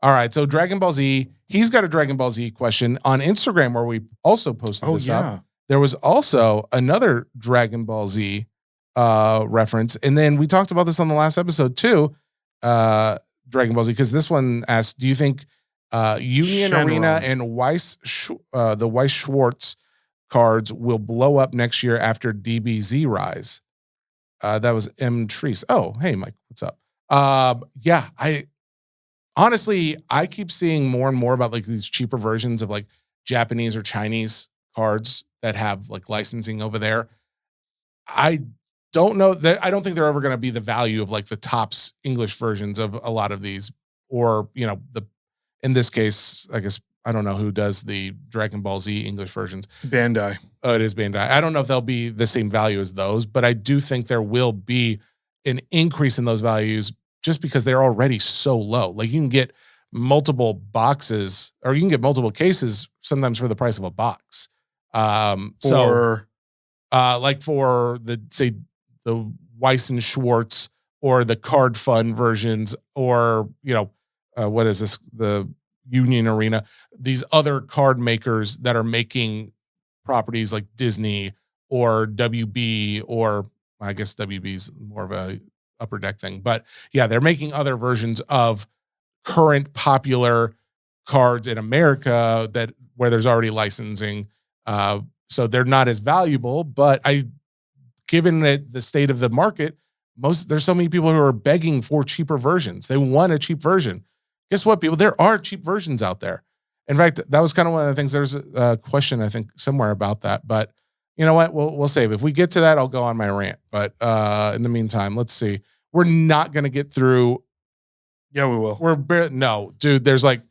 S2: All right, so Dragon Ball Z, he's got a Dragon Ball Z question on Instagram where we also posted this up. There was also another Dragon Ball Z reference. And then we talked about this on the last episode too, Dragon Ball Z, because this one asked, do you think Union Arena and the Weiss Schwartz cards will blow up next year after DBZ rise? That was M. Treese. Oh, hey, Mike, what's up? Honestly, I keep seeing more and more about like these cheaper versions of like Japanese or Chinese cards that have like licensing over there. I don't know that. I don't think they're ever going to be the value of like the tops English versions of a lot of these, or, you know, in this case, I guess, I don't know who does the Dragon Ball Z English versions.
S3: Bandai.
S2: Oh, it is Bandai. I don't know if they'll be the same value as those, but I do think there will be an increase in those values just because they're already so low. Like you can get multiple boxes or you can get multiple cases sometimes for the price of a box. Like for the Weiss and Schwartz or the Card Fun versions, or, you know, what is this? The Union Arena, these other card makers that are making properties like Disney or WB, or I guess WB is more of a upper deck thing, but yeah, they're making other versions of current popular cards in America where there's already licensing. So they're not as valuable, but given that the state of the market, there's so many people who are begging for cheaper versions. They want a cheap version. Guess what, people? There are cheap versions out there. In fact, that was kind of one of the things. There's a question, I think, somewhere about that, but you know what? We'll save. If we get to that, I'll go on my rant. But in the meantime, let's see. We're not going to get through.
S3: Yeah, we will.
S2: No, dude, there's like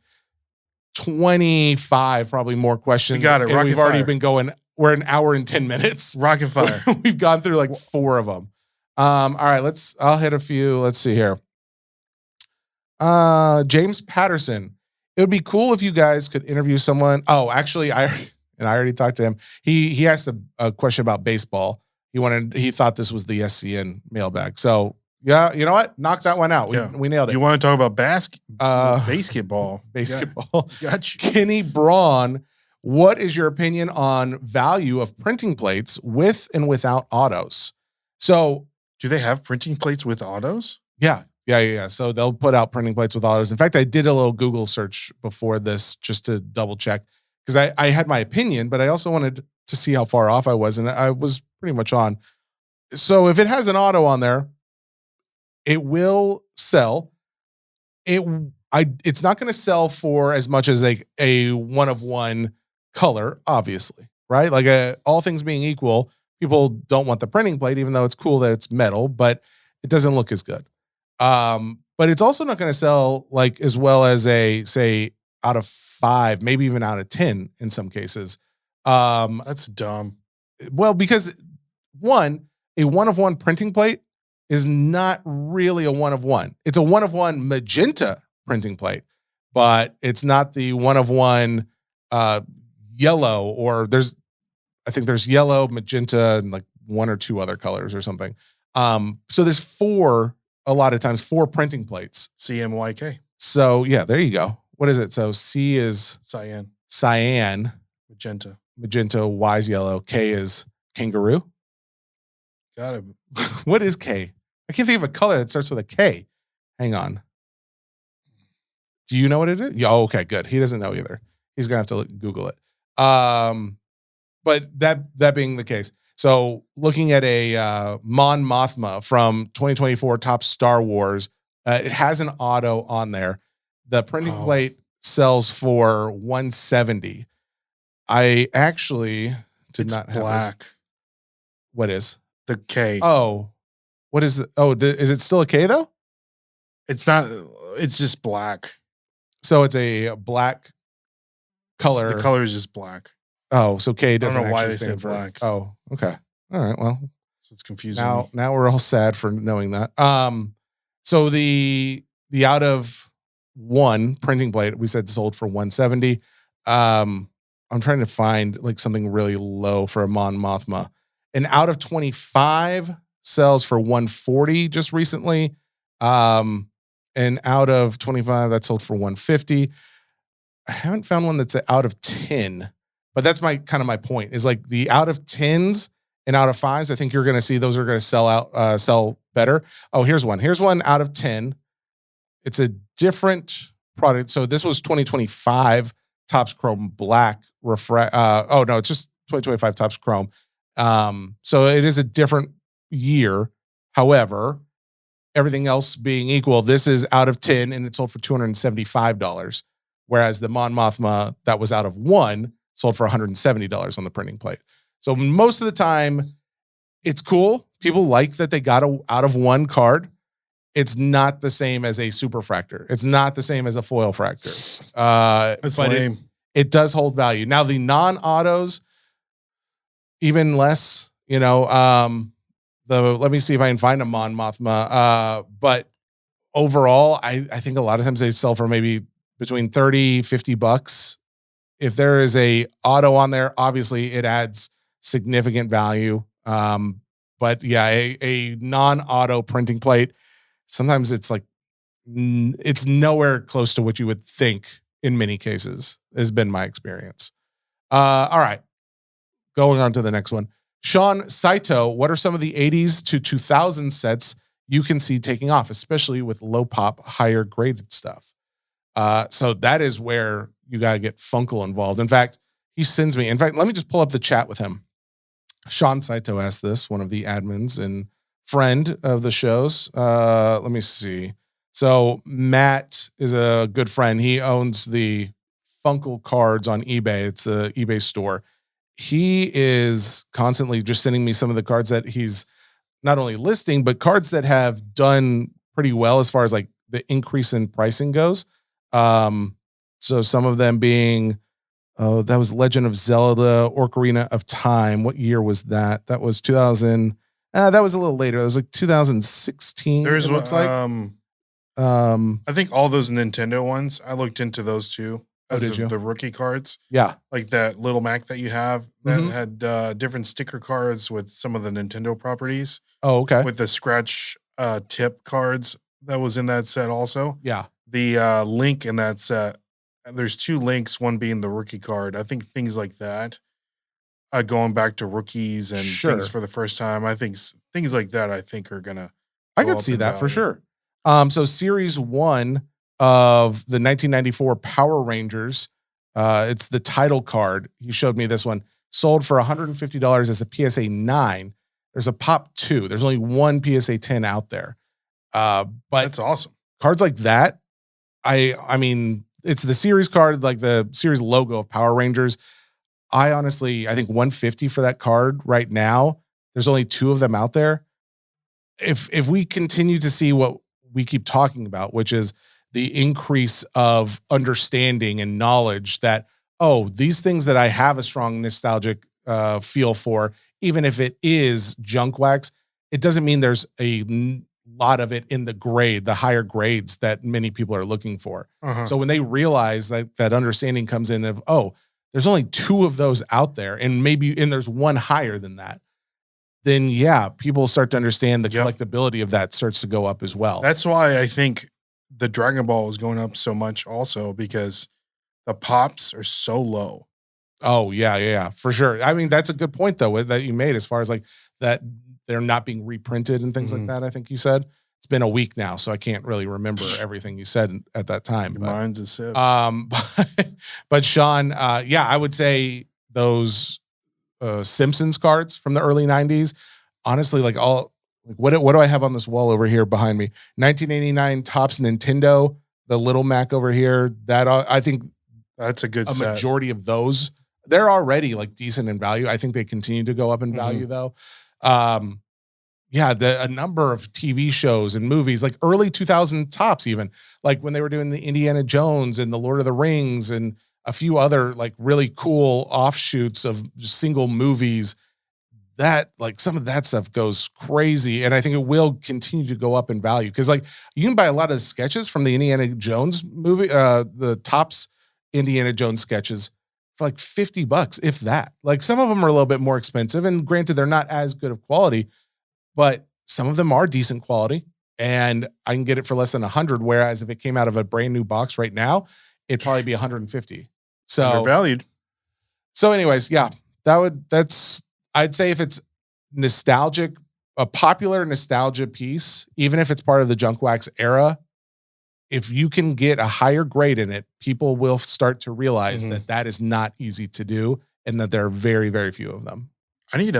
S2: 25 probably more questions.
S3: We got it.
S2: We've already been going. We're an hour and 10 minutes.
S3: Rocket fire.
S2: We've gone through like 4 of them. All right, I'll hit a few. Let's see here. James Patterson. It would be cool if you guys could interview someone. Oh, actually, I already talked to him. He asked a question about baseball. He thought this was the SCN mailbag. So yeah, you know what? Knock that one out. We nailed it.
S3: If you want to talk about basketball.
S2: Gotcha. Kenny Braun, what is your opinion on value of printing plates with and without autos? So
S3: do they have printing plates with autos?
S2: Yeah. So they'll put out printing plates with autos. In fact, I did a little Google search before this just to double check because I had my opinion, but I also wanted to see how far off I was, and I was pretty much on. So if it has an auto on there, it will sell. It's not going to sell for as much as like a one of one color, obviously, right? Like all things being equal, people don't want the printing plate, even though it's cool that it's metal, but it doesn't look as good. But it's also not going to sell like as well as a, say, out of 5, maybe even out of 10 in some cases.
S3: That's dumb.
S2: Well, because a one of one printing plate is not really a one of one. It's a one of one magenta printing plate, but it's not the one of one yellow, or I think there's yellow, magenta, and like 1 or 2 other colors or something. So there's 4, a lot of times 4 printing plates.
S3: CMYK.
S2: So yeah, there you go. What is it? So C is cyan, magenta, Y is yellow, K is kangaroo.
S3: Got it.
S2: What is K? I can't think of a color that starts with a K. Hang on. Do you know what it is? Yeah, okay, good. He doesn't know either. He's gonna have to Google it. But that being the case, so looking at a Mon Mothma from 2024 Top Star Wars, it has an auto on there. The printing plate sells for $170. I actually did not have
S3: black.
S2: This. What is
S3: the K?
S2: Oh, what is it? Oh, is it still a K though?
S3: It's not. It's just black.
S2: So it's a black color.
S3: The color is just black.
S2: Oh, so K doesn't
S3: I don't know why
S2: actually
S3: they say
S2: stand for
S3: black.
S2: Oh, okay. All right. Well,
S3: so it's confusing.
S2: Now we're all sad for knowing that. So the out of 1 printing plate we said sold for $170. I'm trying to find like something really low for a Mon Mothma. And out of 25 sells for $140 just recently. And out of 25 that sold for $150. I haven't found one that's out of 10, but that's my point is like the out of 10s and out of 5s. I think you're going to see those are going to sell better. Oh, here's one. Here's one out of 10. It's a different product. So this was 2025 Topps Chrome Black oh no, it's just 2025 Topps Chrome. So it is a different year. However, everything else being equal, this is out of 10 and it sold for $275. Whereas the Mon Mothma that was out of 1 sold for $170 on the printing plate. So most of the time, it's cool. People like that they got out of 1 card. It's not the same as a superfractor. It's not the same as a foil fractor.
S3: That's
S2: but
S3: lame.
S2: It does hold value. Now the non-autos, even less. Let me see if I can find a Mon Mothma. But overall, I think a lot of times they sell for maybe between $30-$50. If there is a auto on there, obviously it adds significant value. But yeah, a non-auto printing plate, sometimes it's like, it's nowhere close to what you would think in many cases, has been my experience. All right. Going on to the next one. Sean Saito, what are some of the 80s to 2000 sets you can see taking off, especially with low pop, higher graded stuff? So that is where you got to get Funkel involved. In fact, let me just pull up the chat with him. Sean Saito asked this, one of the admins and friend of the shows. Let me see. So Matt is a good friend. He owns the Funkel cards on eBay. It's the eBay store. He is constantly just sending me some of the cards that he's not only listing, but cards that have done pretty well as far as like the increase in pricing goes. So some of them being, that was Legend of Zelda, Ocarina of Time. What year was that? That was 2000. That was a little later. It was like 2016.
S3: There's
S2: what looks like.
S3: I think all those Nintendo ones, I looked into those too.
S2: Did you?
S3: The rookie cards.
S2: Yeah.
S3: Like that little Mac that you have that had different sticker cards with some of the Nintendo properties.
S2: Oh, okay.
S3: With the scratch tip cards that was in that set also.
S2: Yeah.
S3: The Link in that set, there's 2 Links, one being the rookie card. I think things like that, going back to rookies and things for the first time, I think things like that, I think are going to.
S2: I could see that for sure. So series 1 of the 1994 Power Rangers, it's the title card. He showed me this one. sold for $150 as a PSA 9. There's a Pop 2. There's only one PSA 10 out there. But
S3: That's awesome.
S2: cards like that, I mean, it's the series card, like the series logo of Power Rangers. I think $150 for that card right now. There's only 2 of them out there. If we continue to see what we keep talking about, which is the increase of understanding and knowledge that, oh, these things that I have a strong nostalgic feel for, even if it is junk wax, it doesn't mean there's a lot of it in the higher grades that many people are looking for. So when they realize that understanding comes in of, oh, there's only 2 of those out there, and there's one higher than that, then yeah, people start to understand the collectability of that starts to go up as well.
S3: That's why I think the Dragon Ball is going up so much also, because the pops are so low.
S2: Oh yeah, for sure. I mean, that's a good point though that you made as far as like that they're not being reprinted and things like that. I think you said it's been a week now, so I can't really remember everything you said at that time.
S3: Mine's a sip.
S2: But Sean, yeah, I would say those Simpsons cards from the early 90s, honestly, what do I have on this wall over here behind me? 1989 Topps Nintendo, the little Mac over here. That I think
S3: that's a good set.
S2: Majority of those, they're already like decent in value. I think they continue to go up in value though. Yeah, a number of TV shows and movies, like early 2000 Topps, even like when they were doing the Indiana Jones and the Lord of the Rings and a few other like really cool offshoots of single movies, that like some of that stuff goes crazy. And I think it will continue to go up in value because like you can buy a lot of sketches from the Indiana Jones movie, the Topps Indiana Jones sketches for like $50, if that. Like some of them are a little bit more expensive, and granted, they're not as good of quality, but some of them are decent quality, and I can get it for less than 100. Whereas if it came out of a brand new box right now, it'd probably be 150. So
S3: undervalued.
S2: So anyways, yeah, I'd say if it's nostalgic, a popular nostalgia piece, even if it's part of the junk wax era, if you can get a higher grade in it, people will start to realize that is not easy to do, and that there are very, very few of them.
S3: I need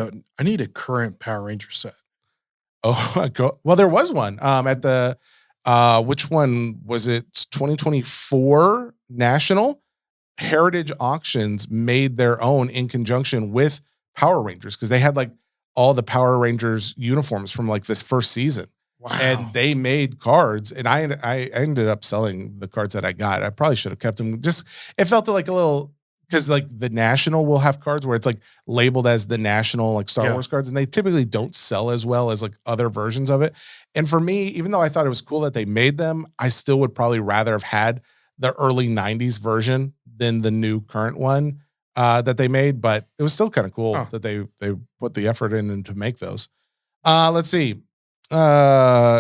S3: a current Power Ranger set.
S2: Oh, well, there was one at the which one was it? 2024 National Heritage Auctions made their own in conjunction with Power Rangers, because they had like all the Power Rangers uniforms from like this first season. Wow. And they made cards, and I ended up selling the cards that I got. I probably should have kept them. Just it felt like a little, because like the National will have cards where it's like labeled as the National like Star Wars cards, and they typically don't sell as well as like other versions of it. And for me, even though I thought it was cool that they made them, I still would probably rather have had the early 90s version than the new current one that they made. But it was still kind of cool that they put the effort in to make those. Let's see.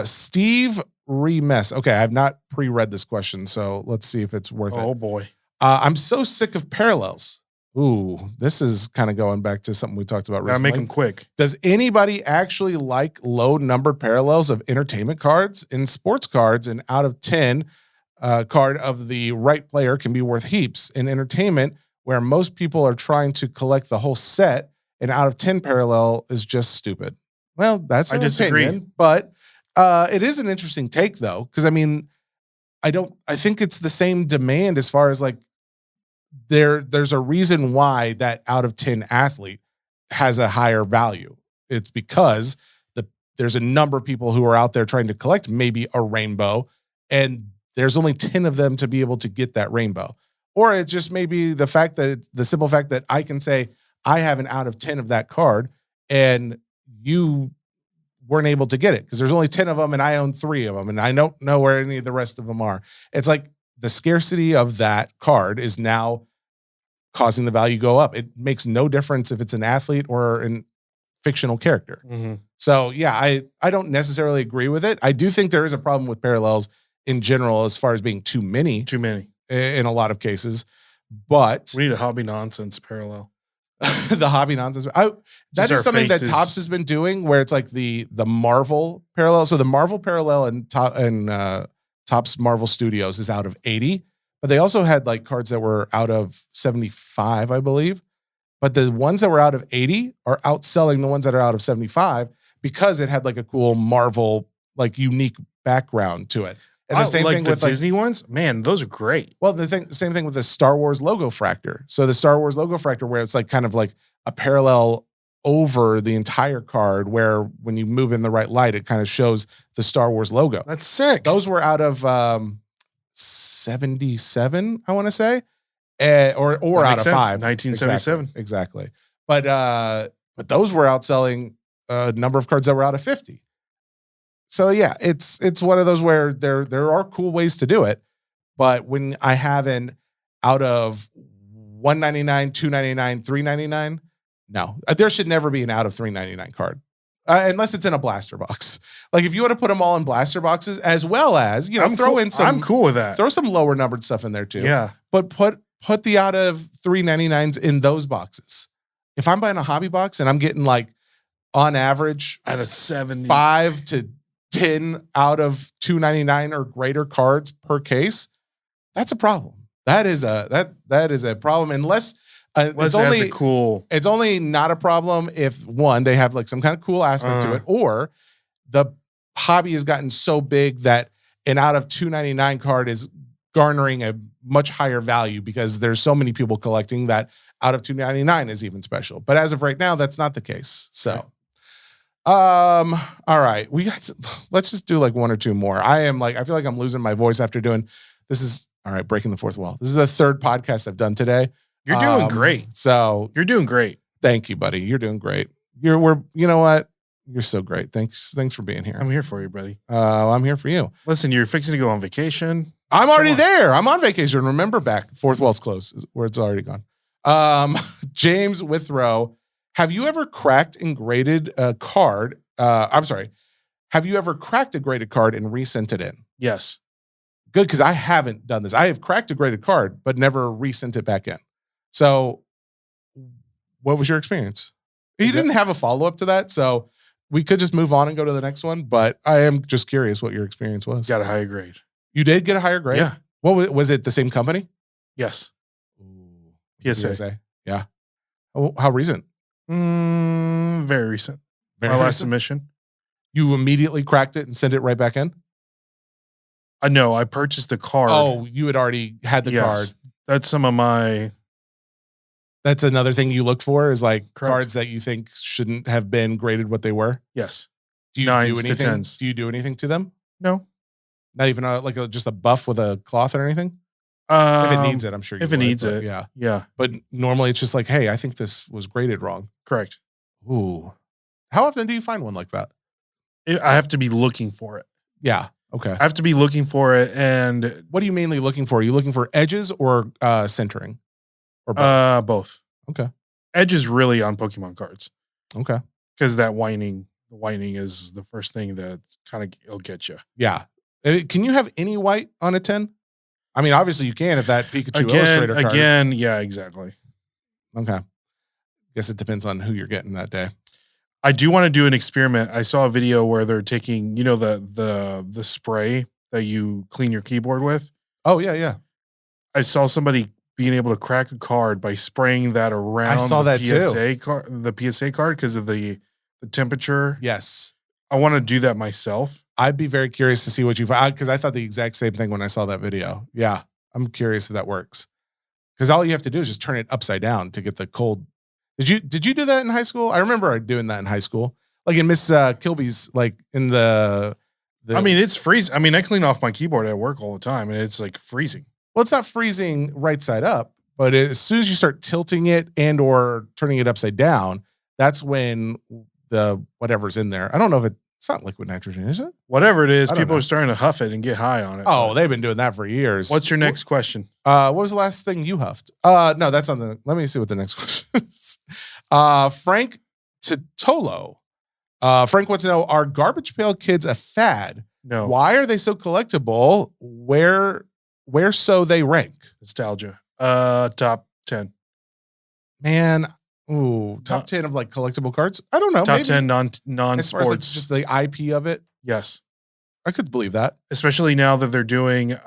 S2: Steve Remess. Okay, I have not pre-read this question, so let's see if it's worth it.
S3: Oh boy.
S2: I'm so sick of parallels. Ooh, this is kind of going back to something we talked about recently.
S3: Gotta make them quick.
S2: Does anybody actually like low numbered parallels of entertainment cards? In sports cards, an out of 10 card of the right player can be worth heaps. In entertainment, where most people are trying to collect the whole set, an out of 10 parallel is just stupid. Well, that's an opinion, but it is an interesting take though, because I mean, I think it's the same demand as far as like there's a reason why that out of 10 athlete has a higher value. It's because there's a number of people who are out there trying to collect maybe a rainbow, and there's only 10 of them to be able to get that rainbow. Or it's just maybe the simple fact that I can say I have an out of 10 of that card, and you weren't able to get it because there's only 10 of them and I own 3 of them and I don't know where any of the rest of them are. It's like the scarcity of that card is now causing the value go up. It makes no difference if it's an athlete or a fictional character. So yeah, I don't necessarily agree with it. I do think there is a problem with parallels in general as far as being too many in a lot of cases, but
S3: we need a hobby nonsense parallel.
S2: The hobby nonsense. That is something that Topps has been doing, where it's like the Marvel parallel. So the Marvel parallel and Topps Marvel Studios is out of 80, but they also had like cards that were out of 75, I believe. But the ones that were out of 80 are outselling the ones that are out of 75 because it had like a cool Marvel, like unique background to it. And the same thing
S3: the
S2: with
S3: Disney ones. Man, those are great.
S2: well, same thing with the Star Wars logo fractor. So the Star Wars logo fractor, where it's like kind of like a parallel over the entire card, where when you move in the right light, it kind of shows the Star Wars logo.
S3: That's sick.
S2: Those were out of 77, I want to say, or out of 5.
S3: 1977.
S2: Exactly. But those were outselling a number of cards that were out of 50. So yeah, it's one of those where there are cool ways to do it, but when I have an out of $199, $299, $399, no, there should never be an out of $399 card. Unless it's in a blaster box. Like if you want to put them all in blaster boxes, as well as,
S3: I'm cool with that.
S2: Throw some lower numbered stuff in there too.
S3: Yeah.
S2: But put the out of $399s in those boxes. If I'm buying a hobby box and I'm getting like on average
S3: Out of 70.
S2: 5 to 10 out of $299 or greater cards per case, that's a problem. That is a problem unless it's only not a problem if one, they have like some kind of cool aspect to it, or the hobby has gotten so big that an out of $299 card is garnering a much higher value because there's so many people collecting that out of $299 is even special. But as of right now, that's not the case. So, all right, let's just do like one or two more. I feel like I'm losing my voice after doing this. Is all right. Breaking the fourth wall. This is the third podcast I've done today.
S3: You're doing great.
S2: So
S3: you're doing great.
S2: Thank you, buddy. You're doing great. You know what? You're so great. Thanks for being here.
S3: I'm here for you, buddy.
S2: I'm here for you.
S3: Listen, you're fixing to go on vacation.
S2: I'm already there. I'm on vacation. Remember back. Fourth wall's closed where it's already gone. James Withrow, have you ever cracked and graded a card? Have you ever cracked a graded card and resent it in?
S3: Yes.
S2: Good, because I haven't done this. I have cracked a graded card, but never resent it back in. So what was your experience? You didn't have a follow-up to that, so we could just move on and go to the next one, but I am just curious what your experience was.
S3: Got a higher grade.
S2: You did get a higher grade?
S3: Yeah.
S2: What was it, the same company?
S3: Yes.
S2: PSA. Yeah. How recent?
S3: Very recent. My last submission.
S2: You immediately cracked it and sent it right back in?
S3: No, I purchased the card.
S2: Oh, you had already had the card.
S3: That's some of my...
S2: That's another thing you look for is like
S3: Correct.
S2: Cards that you think shouldn't have been graded what they were?
S3: Yes.
S2: Do you
S3: 9s
S2: do
S3: to
S2: anything?
S3: 10s.
S2: Do you do anything to them?
S3: No.
S2: Not even just a buff with a cloth or anything? If it needs it, I'm sure you would.
S3: If it needs it.
S2: Yeah.
S3: Yeah.
S2: But normally it's just like, hey, I think this was graded wrong.
S3: Correct.
S2: Ooh. How often do you find one like that?
S3: I have to be looking for it.
S2: Yeah. Okay.
S3: I have to be looking for it. And
S2: what are you mainly looking for? Are you looking for edges or centering? Or both?
S3: Both.
S2: Okay.
S3: Edge is really on Pokemon cards.
S2: Okay.
S3: Because the whining is the first thing that kind of will get you.
S2: Yeah. Can you have any white on a 10? I mean, obviously you can if that Pikachu Illustrator card.
S3: Again, yeah, exactly.
S2: Okay. Guess it depends on who you're getting that day.
S3: I do want to do an experiment. I saw a video where they're taking, the spray that you clean your keyboard with.
S2: Oh, yeah, yeah.
S3: I saw somebody being able to crack a card by spraying that around
S2: I saw that
S3: PSA the PSA card because of the temperature.
S2: Yes.
S3: I want to do that myself.
S2: I'd be very curious to see what you find because I thought the exact same thing when I saw that video. Yeah. I'm curious if that works. Because all you have to do is just turn it upside down to get the cold. Did you do that in high school? I remember doing that in high school. Like in Miss Kilby's, like in the
S3: I mean, it's freezing. I mean, I clean off my keyboard at work all the time and it's like freezing.
S2: Well, it's not freezing right side up, but as soon as you start tilting it and or turning it upside down, that's when the whatever's in there. I don't know if it's not liquid nitrogen, is it?
S3: Whatever it is, people are starting to huff it and get high on it.
S2: Oh, they've been doing that for years.
S3: What's your next question?
S2: What was the last thing you huffed? No, that's on the. Let me see what the next question is. Frank Titolo. Frank wants to know: are Garbage Pail Kids a fad?
S3: No.
S2: Why are they so collectible? Where so they rank?
S3: Nostalgia. Top 10.
S2: Man, top 10 of like collectible cards. I don't know.
S3: Top
S2: maybe.
S3: 10 non-sports.
S2: As far as like just the IP of it.
S3: Yes.
S2: I could believe that.
S3: Especially now that they're doing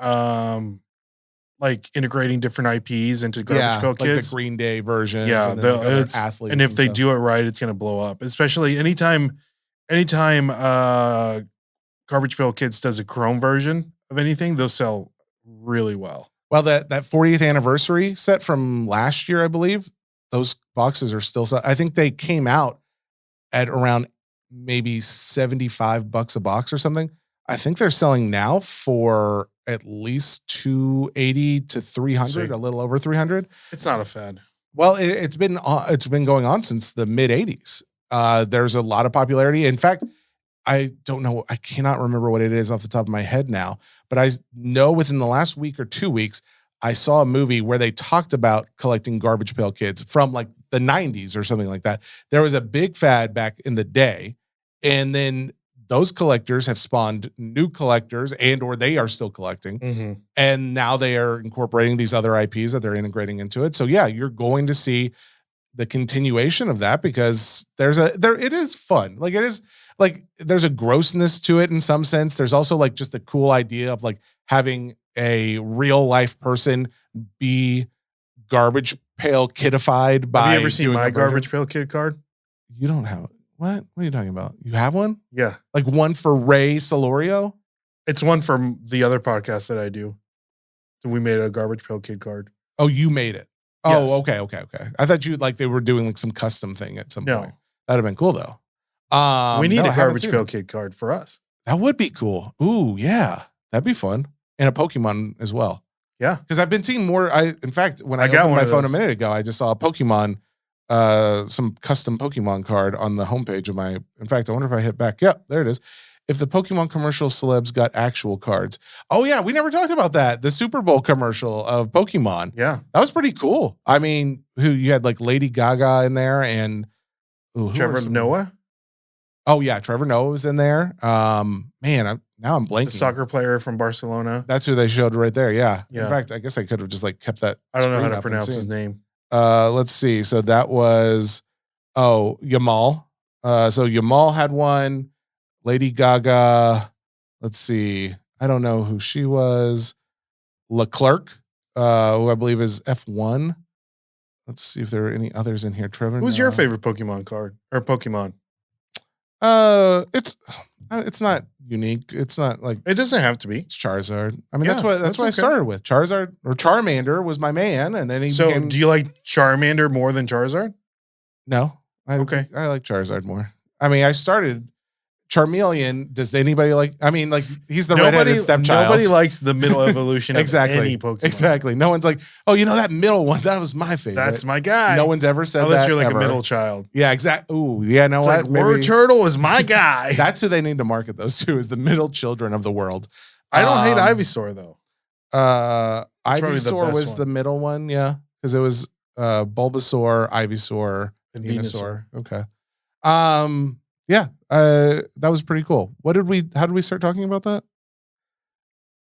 S3: like integrating different IPs into Garbage Pail
S2: like
S3: Kids.
S2: the Green Day version.
S3: Yeah,
S2: and then like other
S3: it's,
S2: athletes.
S3: and if they
S2: stuff.
S3: do it right, it's gonna blow up. Especially anytime Garbage Pail Kids does a Chrome version of anything, they'll sell really well.
S2: Well, that 40th anniversary set from last year, I believe, those boxes are still. I think they came out at around maybe $75 a box or something. I think they're selling now for at least $280 to $300, a little over $300.
S3: It's not a fad.
S2: Well, it's been going on since the mid '80s. There's a lot of popularity. In fact, I don't know. I cannot remember what it is off the top of my head now, but I know within the last week or 2 weeks, I saw a movie where they talked about collecting Garbage Pail Kids from like the 90s or something like that. There was a big fad back in the day, and then those collectors have spawned new collectors or they are still collecting.
S3: Mm-hmm.
S2: And now they are incorporating these other IPs that they're integrating into it. So yeah, you're going to see the continuation of that because it is fun. Like it is like, there's a grossness to it in some sense. There's also like just a cool idea of like having a real life person be Garbage Pail Kidified by.
S3: Have you ever seen my
S2: version.
S3: Garbage Pail Kid card?
S2: You don't have what? What are you talking about? You have one?
S3: Yeah.
S2: Like one for Ray Solorio?
S3: It's one from the other podcast that I do. So we made a Garbage Pail Kid card.
S2: Oh, you made it.
S3: Yes.
S2: Oh, okay. I thought you like they were doing like some custom thing at some
S3: No.
S2: point. That'd have been cool though.
S3: We need
S2: no,
S3: a
S2: I haven't
S3: Garbage
S2: seen
S3: Pail
S2: it.
S3: Kid card for us.
S2: That would be cool. Ooh, yeah. That'd be fun. And a Pokemon as well.
S3: Yeah.
S2: Because I've been seeing more. In fact, when I
S3: got
S2: opened
S3: one
S2: my
S3: of
S2: phone a
S3: those.
S2: minute ago, I just saw a Pokemon, some custom Pokemon card on the homepage of my. In fact, I wonder if I hit back. Yep, there it is. If the Pokemon commercial celebs got actual cards. Oh yeah, we never talked about that. The Super Bowl commercial of Pokemon.
S3: Yeah.
S2: That was pretty cool. I mean, you had like Lady Gaga in there and who
S3: Trevor
S2: were some-
S3: Noah,
S2: Oh yeah, Trevor Noah was in there. Man, now I'm blanking.
S3: the soccer player from Barcelona.
S2: That's who they showed right there. Yeah.
S3: Yeah.
S2: In fact, I guess I could have just like kept that.
S3: I don't know how
S2: screen
S3: to
S2: up and
S3: pronounce
S2: seen.
S3: his name.
S2: Let's see. So that was Yamal. So Yamal had one. Lady Gaga. Let's see. I don't know who she was. Leclerc, who I believe is F1. Let's see if there are any others in here. Trevor.
S3: Who's your
S2: Noah.
S3: favorite Pokemon card or Pokemon?
S2: It's not unique. It's not like
S3: It doesn't have to be.
S2: it's Charizard. I mean,
S3: Yeah,
S2: that's what I
S3: okay.
S2: started with. Charizard or Charmander was my man, and then he
S3: So,
S2: became.
S3: do you like Charmander more than Charizard?
S2: No,
S3: Okay.
S2: I like Charizard more. I mean, I started Charmeleon. Does anybody like? I mean, like he's the redheaded stepchild.
S3: Nobody likes the middle evolution
S2: Exactly.
S3: of any Pokemon.
S2: Exactly. No one's like, oh, that middle one. That was my favorite.
S3: That's my guy.
S2: No one's ever said
S3: Unless
S2: that.
S3: you're like
S2: ever.
S3: a middle child.
S2: Yeah, exactly. Ooh, yeah. No,
S3: It's
S2: what?
S3: like War Turtle is my guy.
S2: That's who they need to market those to is the middle children of the world.
S3: I don't hate Ivysaur though. That's probably the
S2: Ivysaur
S3: best
S2: was
S3: one.
S2: the middle one, yeah, because it was Bulbasaur, Ivysaur,
S3: And
S2: Venusaur. Okay. Yeah, that was pretty cool. How did we start talking about that?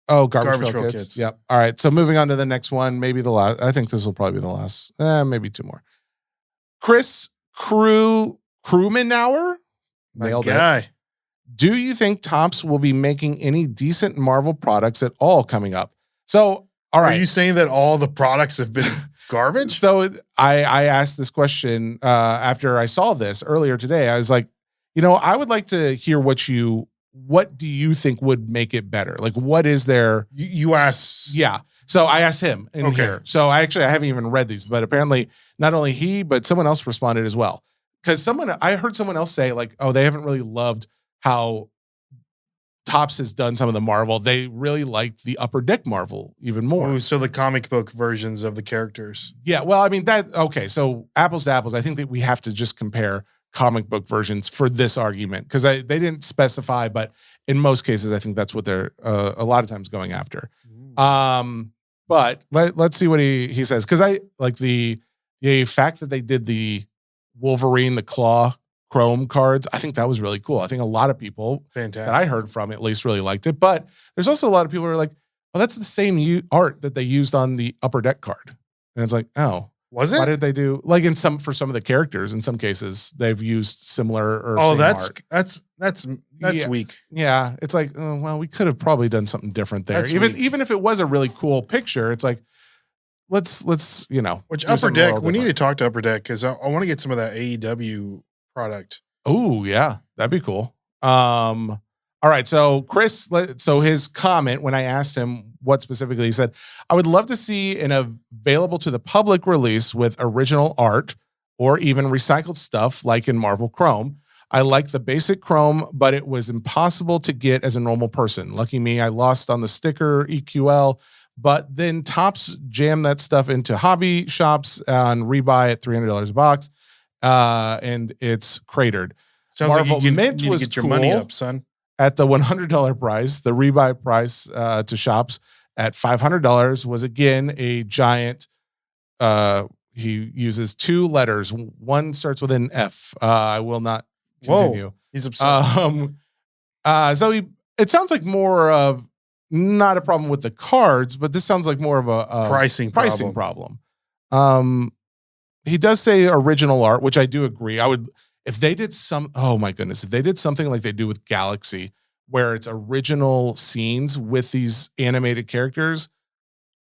S2: Oh, Garbage Pail Kids. Yep. All right. So moving on to the next one, maybe the last. I think this will probably be the last. Maybe two more. Chris Crewmanauer.
S3: My
S2: Nailed it.
S3: guy.
S2: Do you think Topps will be making any decent Marvel products at all coming up? So, all right.
S3: Are you saying that all the products have been garbage?
S2: So I asked this question after I saw this earlier today. I was like, I would like to hear what do you think would make it better? Like, what is there?
S3: You asked.
S2: Yeah. So I asked him in
S3: Okay.
S2: here. So I haven't even read these, but apparently not only he, but someone else responded as well. Because I heard someone else say like, oh, they haven't really loved how Topps has done some of the Marvel. They really liked the Upper Deck Marvel even more.
S3: Oh, so the comic book versions of the characters.
S2: Yeah, well, I mean okay, so apples to apples, I think that we have to just compare comic book versions for this argument because they didn't specify, but in most cases, I think that's what they're a lot of times going after. But let's see what he says because I like the fact that they did the Wolverine, the Claw Chrome cards. I think that was really cool. I think a lot of people
S3: Fantastic.
S2: that I heard from at least really liked it, but there's also a lot of people who are like, well, that's the same art that they used on the Upper Deck card. And it's like, oh,
S3: Was it?
S2: Why did they do like for some of the characters? In some cases, they've used similar or
S3: Oh,
S2: same art.
S3: that's
S2: Yeah.
S3: weak.
S2: Yeah, it's like, oh, well, we could have probably done something different there.
S3: That's weak.
S2: Even if it was a really cool picture, it's like let's
S3: Which
S2: do
S3: Upper
S2: something a
S3: Deck?
S2: little
S3: We need to
S2: different.
S3: talk to Upper Deck because I want to get some of that AEW product.
S2: Oh yeah, that'd be cool. All right, so Chris, so his comment when I asked him what specifically, he said, I would love to see an available to the public release with original art or even recycled stuff like in Marvel Chrome. I like the basic Chrome, but it was impossible to get as a normal person. Lucky me, I lost on the sticker EQL, but then Topps jammed that stuff into hobby shops on rebuy at $300 a box, and it's cratered.
S3: Sounds
S2: Marvel
S3: like you
S2: Mint
S3: need
S2: was
S3: to get your money
S2: cool.
S3: up, son.
S2: At the $100 price, the rebuy price to shops at $500 was again a giant. He uses 2 letters. One starts with an F. I will not continue.
S3: Whoa, he's upset.
S2: It sounds like more of not a problem with the cards, but this sounds like more of a
S3: pricing
S2: problem. He does say original art, which I do agree. I would, if they did oh my goodness, if they did something like they do with Galaxy, where it's original scenes with these animated characters,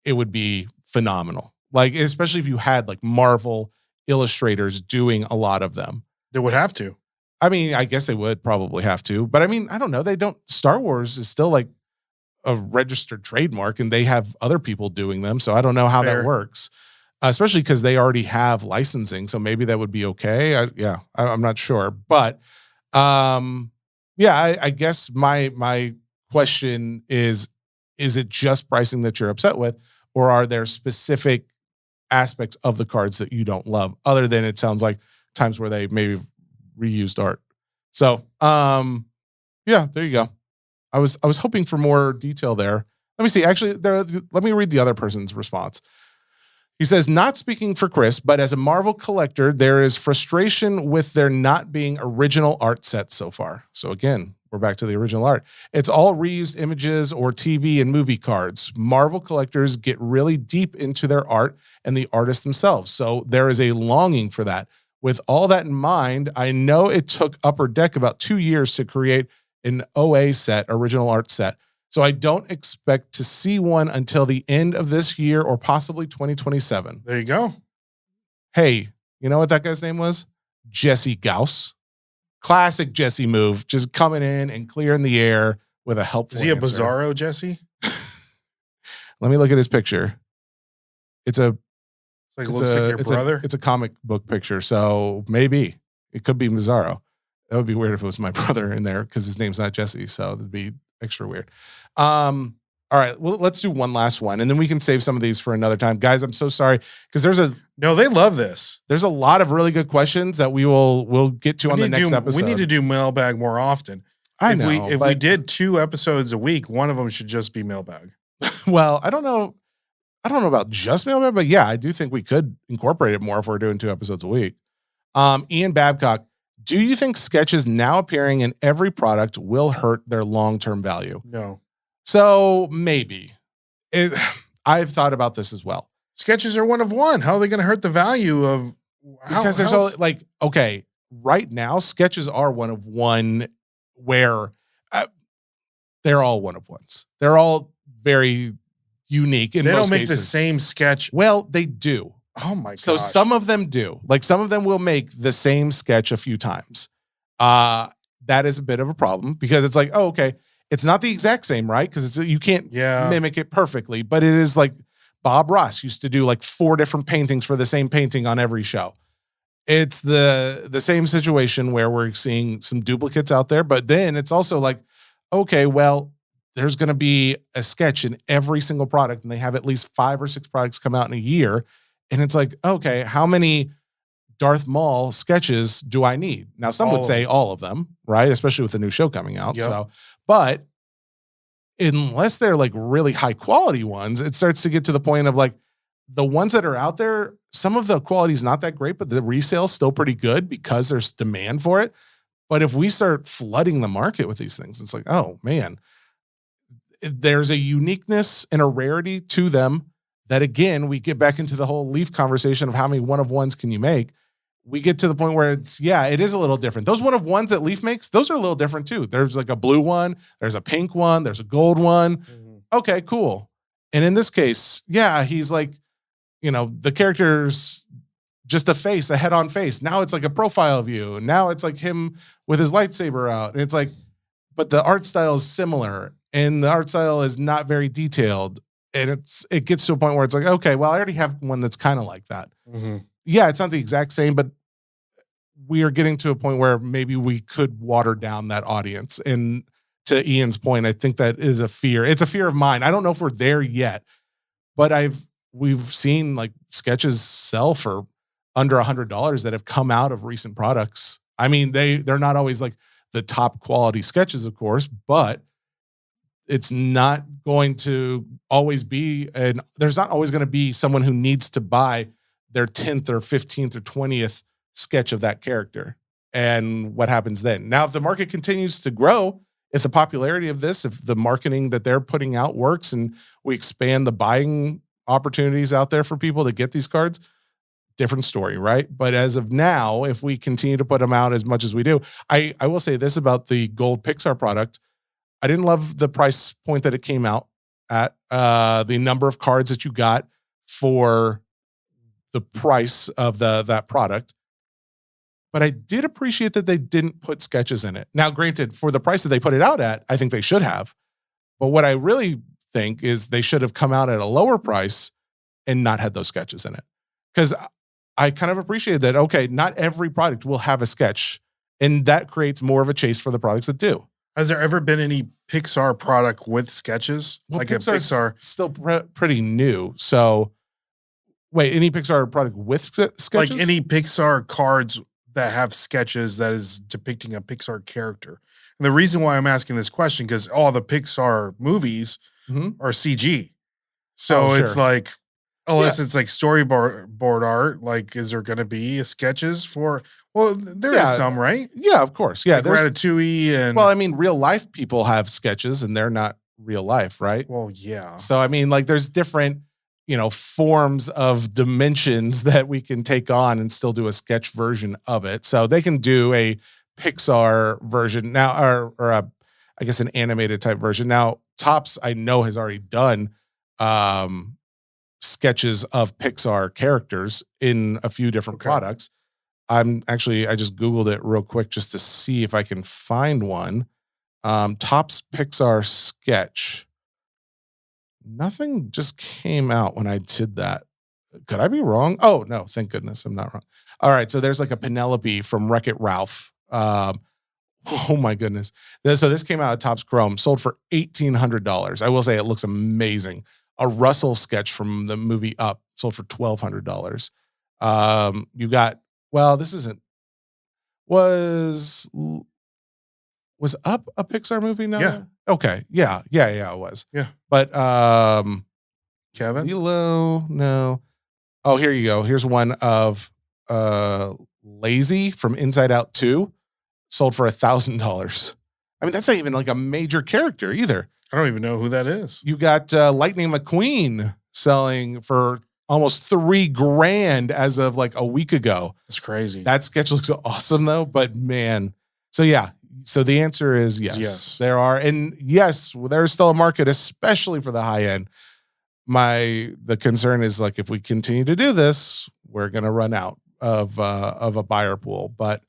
S2: it would be phenomenal. Like, especially if you had like Marvel illustrators doing a lot of them.
S3: They would have to.
S2: I mean, I guess they would probably have to, but I mean, I don't know. Star Wars is still like a registered trademark and they have other people doing them. So I don't know how that works. Especially because they already have licensing, so maybe that would be okay. I'm not sure, but I guess my question is it just pricing that you're upset with, or are there specific aspects of the cards that you don't love, other than it sounds like times where they maybe reused art? So, there you go. I was hoping for more detail there. Let me see. Actually, let me read the other person's response. He says, not speaking for Chris, but as a Marvel collector, there is frustration with there not being original art sets so far. So again, we're back to the original art. It's all reused images or TV and movie cards. Marvel collectors get really deep into their art and the artists themselves. So there is a longing for that. With all that in mind, I know it took Upper Deck about 2 years to create an OA set, original art set. So I don't expect to see one until the end of this year or possibly 2027.
S3: There you go.
S2: Hey, you know what that guy's name was? Jesse Gauss. Classic Jesse move, just coming in and clearing the air with a helpful
S3: answer. Is he a
S2: answer.
S3: Bizarro, Jesse?
S2: Let me look at his picture. It looks
S3: like your brother.
S2: It's a comic book picture, so maybe it could be Bizarro. That would be weird if it was my brother in there because his name's not Jesse, so it'd be extra weird. All right, well, let's do one last one, and then we can save some of these for another time. Guys, I'm so sorry because
S3: they love this.
S2: There's a lot of really good questions that we'll get to on the next episode.
S3: We need to do mailbag more often. If we did 2 episodes a week, one of them should just be mailbag.
S2: Well, I don't know about just mailbag, but yeah, I do think we could incorporate it more if we're doing 2 episodes a week. Ian Babcock, do you think sketches now appearing in every product will hurt their long-term value?
S3: No.
S2: So maybe. I've thought about this as well.
S3: Sketches are one of one. How are they going to hurt the value of?
S2: Because there's all like, okay, right now sketches are one of one, where they're all one of ones. They're all very unique. In
S3: they
S2: most
S3: don't make
S2: cases.
S3: the same sketch.
S2: Well, they do.
S3: Oh my god!
S2: So some of them do. Like some of them will make the same sketch a few times. That is a bit of a problem because it's like, oh, okay, it's not the exact same, right? Because you can't mimic it perfectly, but it is like Bob Ross used to do like 4 different paintings for the same painting on every show. It's the same situation where we're seeing some duplicates out there, but then it's also like, okay, well, there's going to be a sketch in every single product, and they have at least 5 or 6 products come out in a year. And it's like, okay, how many Darth Maul sketches do I need? Now, some would say all of them, right? Especially with the new show coming out.
S3: Yep.
S2: So, but unless they're like really high quality ones, it starts to get to the point of like the ones that are out there, some of the quality is not that great, but the resale is still pretty good because there's demand for it. But if we start flooding the market with these things, it's like, oh man, there's a uniqueness and a rarity to them. that again, we get back into the whole Leaf conversation of how many one-of-ones can you make. We get to the point where it is a little different. Those one-of-ones that Leaf makes, those are a little different too. There's like a blue one, there's a pink one, there's a gold one.
S3: Mhm.
S2: Okay, cool. And in this case, he's like, the character's just a face, a head-on face. Now it's like a profile view. And now it's like him with his lightsaber out. And it's like, but the art style is similar and the art style is not very detailed. And it gets to a point where it's like, okay, well, I already have one that's kind of like that.
S3: Mm-hmm.
S2: Yeah, it's not the exact same, but we are getting to a point where maybe we could water down that audience. And to Ian's point, I think that is a fear. It's a fear of mine. I don't know if we're there yet, but we've seen like sketches sell for under $100 that have come out of recent products. I mean, they're not always like the top quality sketches, of course, but it's not going to always be, and there's not always going to be someone who needs to buy their 10th or 15th or 20th sketch of that character. And what happens then? Now, if the market continues to grow, if the popularity of this, if the marketing that they're putting out works and we expand the buying opportunities out there for people to get these cards, different story, right? But as of now, if we continue to put them out as much as we do, I will say this about the gold Pixar product. I didn't love the price point that it came out at, the number of cards that you got for the price of that product. But I did appreciate that they didn't put sketches in it. Now, granted, for the price that they put it out at, I think they should have. But what I really think is they should have come out at a lower price and not had those sketches in it. Because I kind of appreciate that, okay, not every product will have a sketch. And that creates more of a chase for the products that do.
S3: Has there ever been any Pixar product with sketches?
S2: Well,
S3: like
S2: Pixar's
S3: a Pixar,
S2: still pretty new. So, wait, any Pixar product with sketches?
S3: like any Pixar cards that have sketches that is depicting a Pixar character. And the reason why I'm asking this question, because all the Pixar movies are CG. So it's
S2: sure.
S3: like, unless it's like storyboard art, like, is there going to be sketches for, well, there is some, right?
S2: Yeah, of course. Yeah.
S3: Like Ratatouille and.
S2: Well, I mean, real life people have sketches and they're not real life, right?
S3: Well, yeah.
S2: So, I mean, like there's different, forms of dimensions that we can take on and still do a sketch version of it. So they can do a Pixar version now, or I guess an animated type version. Now, Topps, I know, has already done sketches of Pixar characters in a few different products. I just Googled it real quick just to see if I can find one. Topps Pixar sketch. Nothing just came out when I did that. Could I be wrong? Oh, no, thank goodness I'm not wrong. All right, so there's like a Penelope from Wreck-It Ralph. Oh my goodness. So this came out at Topps Chrome, sold for $1,800. I will say it looks amazing. A Russell sketch from the movie Up sold for $1,200. You got, well, this isn't, was Up a Pixar movie now?
S3: Yeah.
S2: Okay. Yeah, it was.
S3: Yeah.
S2: But
S3: Kevin?
S2: Lilo, no. Oh, here you go. Here's one of Lazy from Inside Out 2, sold for $1,000. I mean, that's not even like a major character either.
S3: I don't even know who that is.
S2: You got Lightning McQueen selling for almost $3,000 as of like a week ago.
S3: That's crazy.
S2: That sketch looks awesome though, but man. So yeah. So the answer is yes. There are, and yes, there's still a market, especially for the high end. The concern is like, if we continue to do this, we're going to run out of a buyer pool, but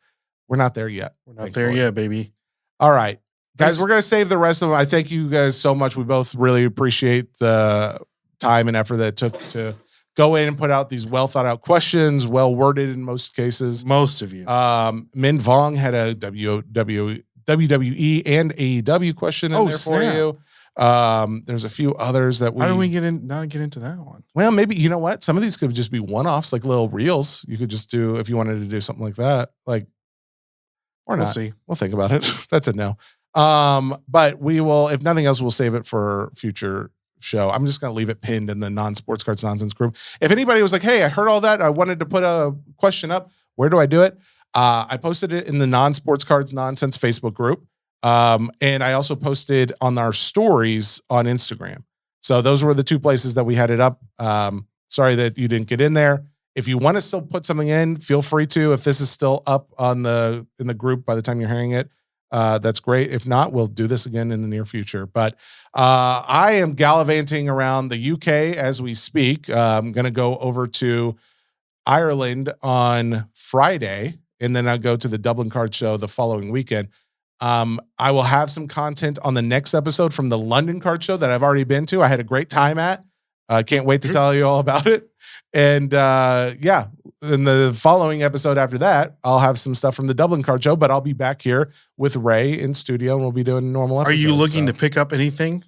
S2: we're not there yet.
S3: We're not there yet, baby.
S2: All right, guys, we're going to save the rest of them. I thank you guys so much. We both really appreciate the time and effort that it took to go in and put out these well thought out questions, well worded in most cases.
S3: Most of you.
S2: Min Vong had a WWE and AEW question in there for you. There's a few others that
S3: how do we not get into that one?
S2: Well, maybe, you know what? Some of these could just be one-offs, like little reels. You could just do if you wanted to do something like that. Like, or
S3: We'll
S2: not.
S3: see.
S2: We'll think about it. That's a no. But we will, if nothing else, we'll save it for future show. I'm just going to leave it pinned in the non-sports cards nonsense group. If anybody was like, hey, I heard all that, I wanted to put a question up, where do I do it? I posted it in the non-sports cards nonsense Facebook group. And I also posted on our stories on Instagram. So those were the two places that we had it up. Sorry that you didn't get in there. If you want to still put something in, feel free to. If this is still up in the group by the time you're hearing it, that's great. If not, we'll do this again in the near future. But I am gallivanting around the UK as we speak. I'm going to go over to Ireland on Friday, and then I'll go to the Dublin Card Show the following weekend. I will have some content on the next episode from the London Card Show that I've already been to. I had a great time at. I can't wait to tell you all about it. And yeah, in the following episode after that, I'll have some stuff from the Dublin Card Show, but I'll be back here with Ray in studio and we'll be doing normal episodes.
S3: Are you looking to pick up anything?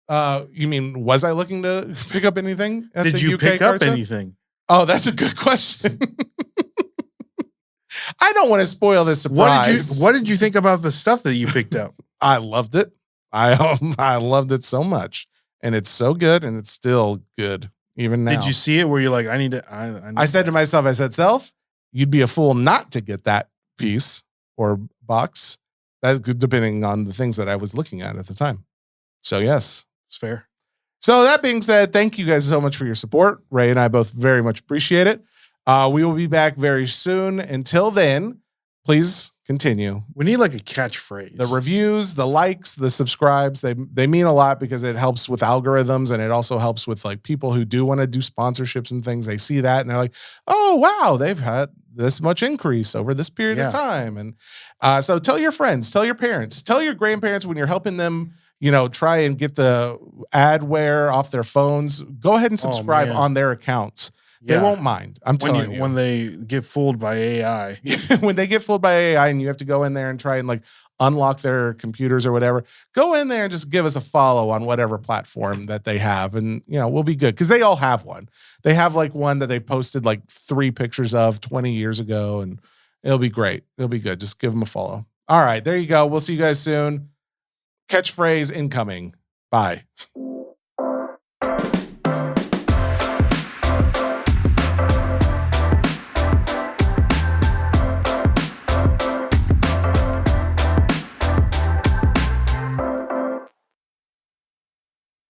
S2: You mean, was I looking to pick up anything?
S3: Did you pick up anything?
S2: Oh, that's a good question. I don't want to spoil this surprise.
S3: What did you think about the stuff that you picked up?
S2: I loved it. I loved it so much. And it's so good, and it's still good even now.
S3: Did you see it where you're like, I need to?
S2: I said to myself, Self, you'd be a fool not to get that piece or box. That depending on the things that I was looking at the time. So yes,
S3: it's fair.
S2: So that being said, thank you guys so much for your support. Ray and I both very much appreciate it. We will be back very soon. Until then, please continue.
S3: We need like a catchphrase.
S2: The reviews, the likes, the subscribes, they mean a lot because it helps with algorithms and it also helps with like people who do want to do sponsorships and things. They see that and they're like, oh, wow, they've had this much increase over this period of time. And so tell your friends, tell your parents, tell your grandparents when you're helping them, try and get the adware off their phones. Go ahead and subscribe on their accounts. They won't mind. I'm telling you.
S3: When they get fooled by AI.
S2: When they get fooled by AI and you have to go in there and try and like unlock their computers or whatever, go in there and just give us a follow on whatever platform that they have. And, we'll be good. Because they all have one. They have like one that they posted like 3 pictures of 20 years ago. And it'll be great. It'll be good. Just give them a follow. All right. There you go. We'll see you guys soon. Catchphrase incoming. Bye.